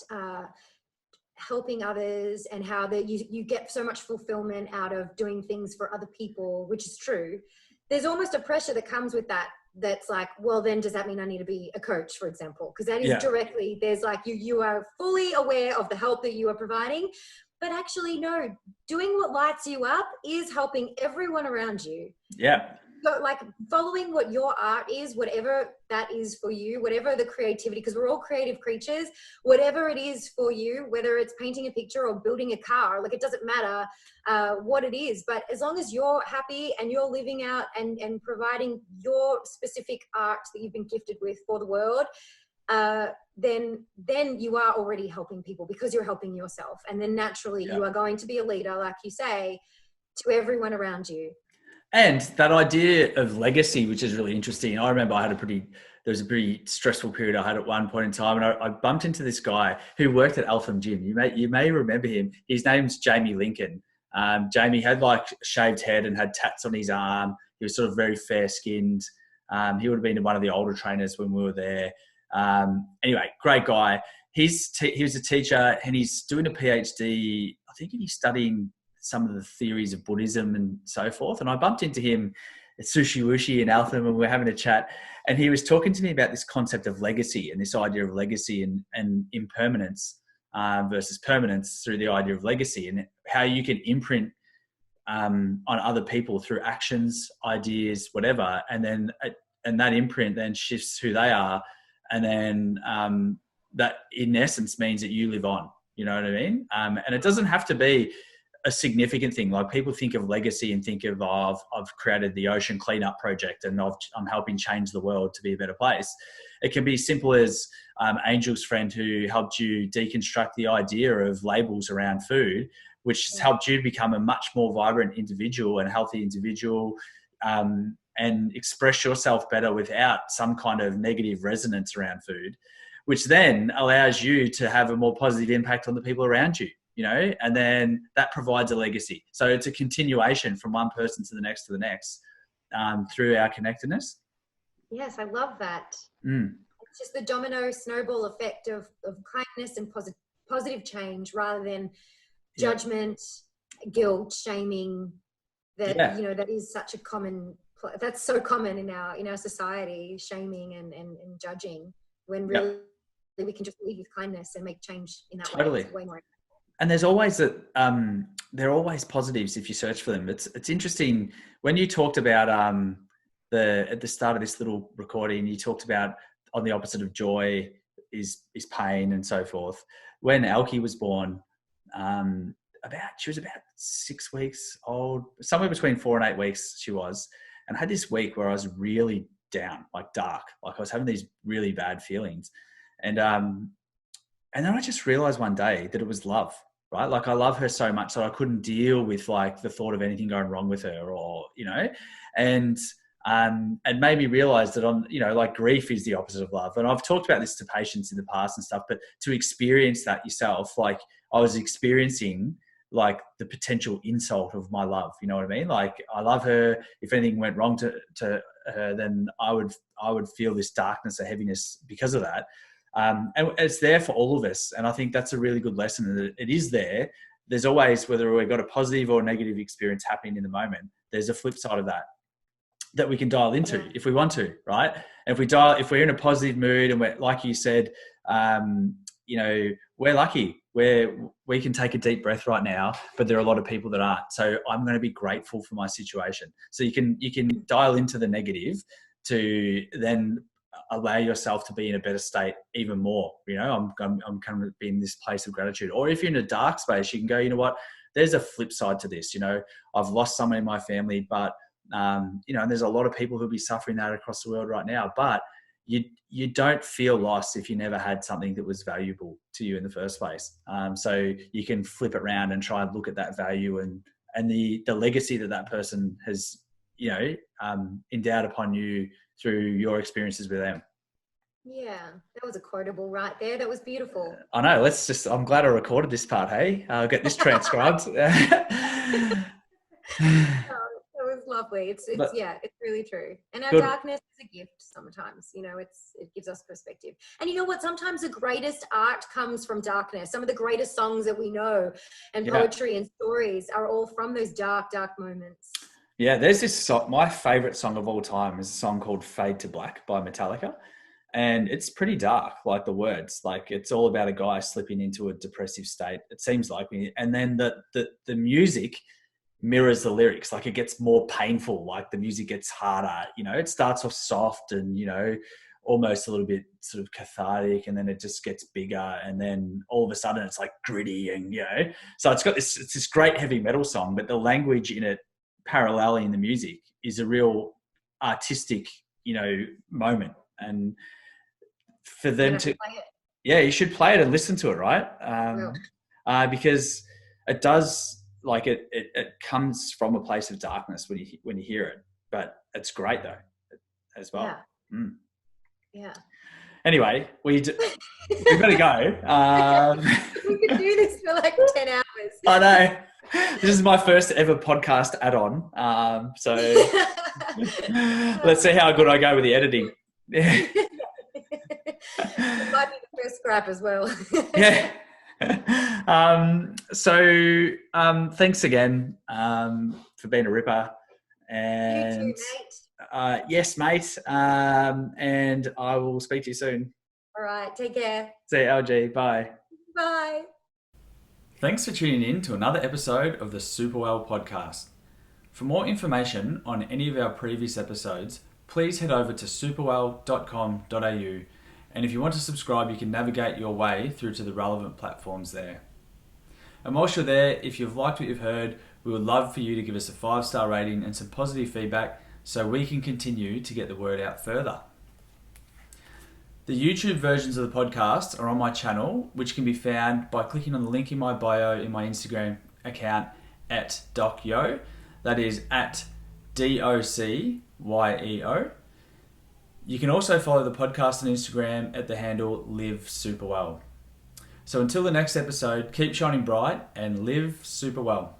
helping others and how you get so much fulfillment out of doing things for other people, which is true. There's almost a pressure that comes with that. That's like, well, then does that mean I need to be a coach, for example? Because that is directly, there's like, you are fully aware of the help that you are providing, but actually no, doing what lights you up is helping everyone around you. Yeah. So like following what your art is, whatever that is for you, whatever the creativity, because we're all creative creatures, whatever it is for you, whether it's painting a picture or building a car, like it doesn't matter what it is, but as long as you're happy and you're living out and providing your specific art that you've been gifted with for the world, then you are already helping people because you're helping yourself. And then naturally you are going to be a leader, like you say, to everyone around you. And that idea of legacy, which is really interesting. I remember there was a pretty stressful period I had at one point in time, and I bumped into this guy who worked at Eltham Gym. You may remember him. His name's Jamie Lincoln. Jamie had like shaved head and had tats on his arm. He was sort of very fair skinned. He would have been one of the older trainers when we were there. Anyway, great guy. He was a teacher, and he's doing a PhD. I think he's studying some of the theories of Buddhism and so forth. And I bumped into him at Sushi Wushi in Eltham, and we were having a chat, and he was talking to me about this concept of legacy and this idea of legacy and impermanence versus permanence through the idea of legacy, and how you can imprint on other people through actions, ideas, whatever. And that imprint then shifts who they are. And then that in essence means that you live on, you know what I mean? And it doesn't have to be a significant thing. Like people think of legacy and think of, I've created the ocean cleanup project and I'm helping change the world to be a better place. It can be simple as Angel's friend who helped you deconstruct the idea of labels around food, which has helped you become a much more vibrant individual and healthy individual, and express yourself better without some kind of negative resonance around food, which then allows you to have a more positive impact on the people around you, you know, and then that provides a legacy. So it's a continuation from one person to the next through our connectedness. Yes, I love that. It's just the domino snowball effect of kindness and positive change rather than judgment, guilt, shaming. That you know, that is such a common. That's so common in our society, shaming and judging, when really we can just lead with kindness and make change in that way. It's way more. And there's always there are always positives if you search for them. It's interesting when you talked about at the start of this little recording, you talked about on the opposite of joy is pain and so forth. When Elkie was born, she was about 6 weeks old, somewhere between 4 and 8 weeks she was, and I had this week where I was really down, like dark, like I was having these really bad feelings. And then I just realized one day that it was love, right? Like I love her so much that I couldn't deal with like the thought of anything going wrong with her, or, you know, and made me realize that like grief is the opposite of love. And I've talked about this to patients in the past and stuff, but to experience that yourself, like I was experiencing like the potential insult of my love, you know what I mean? Like I love her. If anything went wrong to her, then I would feel this darkness or heaviness because of that. And it's there for all of us. And I think that's a really good lesson. And it is there. There's always, whether we've got a positive or negative experience happening in the moment, there's a flip side of that we can dial into if we want to, right? And if we're in a positive mood and we're, like you said, we're lucky where we can take a deep breath right now, but there are a lot of people that aren't. So I'm going to be grateful for my situation. So you can dial into the negative to then allow yourself to be in a better state even more. You know, I'm kind of be in this place of gratitude. Or if you're in a dark space, you can go, you know what, there's a flip side to this. You know, I've lost someone in my family, but and there's a lot of people who'll be suffering that across the world right now, but you don't feel lost if you never had something that was valuable to you in the first place. So you can flip it around and try and look at that value and the legacy that person has, endowed upon you through your experiences with them. Yeah, that was a quotable right there. That was beautiful. I know. I'm glad I recorded this part. Hey, I'll get this transcribed. It was lovely. It's really true. And our good. Darkness is a gift sometimes, it gives us perspective. And you know what? Sometimes the greatest art comes from darkness. Some of the greatest songs that we know and poetry and stories are all from those dark, dark moments. Yeah, there's this song, my favorite song of all time is a song called Fade to Black by Metallica. And it's pretty dark, like the words, like it's all about a guy slipping into a depressive state. It seems like me. And then the music mirrors the lyrics, like it gets more painful, like the music gets harder, it starts off soft and, almost a little bit sort of cathartic, and then it just gets bigger. And then all of a sudden it's like gritty and, so it's this great heavy metal song, but the language in it paralleling the music is a real artistic, moment. And for them to, you should play it and listen to it. Right. Because it does, like it comes from a place of darkness when you hear it, but it's great though as well. Yeah. Anyway, we've got to go. We could do this for like 10 hours. I know. This is my first ever podcast add-on. So let's see how good I go with the editing. It might be the first scrap as well. Yeah. So thanks again for being a ripper. And you too, mate. Yes, mate. And I will speak to you soon. All right. Take care. See you, LG. Bye. Bye. Thanks for tuning in to another episode of the Superwell podcast. For more information on any of our previous episodes, please head over to superwell.com.au. And if you want to subscribe, you can navigate your way through to the relevant platforms there. And whilst you're there, if you've liked what you've heard, we would love for you to give us a 5-star rating and some positive feedback so we can continue to get the word out further. The YouTube versions of the podcast are on my channel, which can be found by clicking on the link in my bio in my Instagram account at DocYo. That is at DOCYEO. You can also follow the podcast on Instagram at the handle Live Super Well. So until the next episode, keep shining bright and live super well.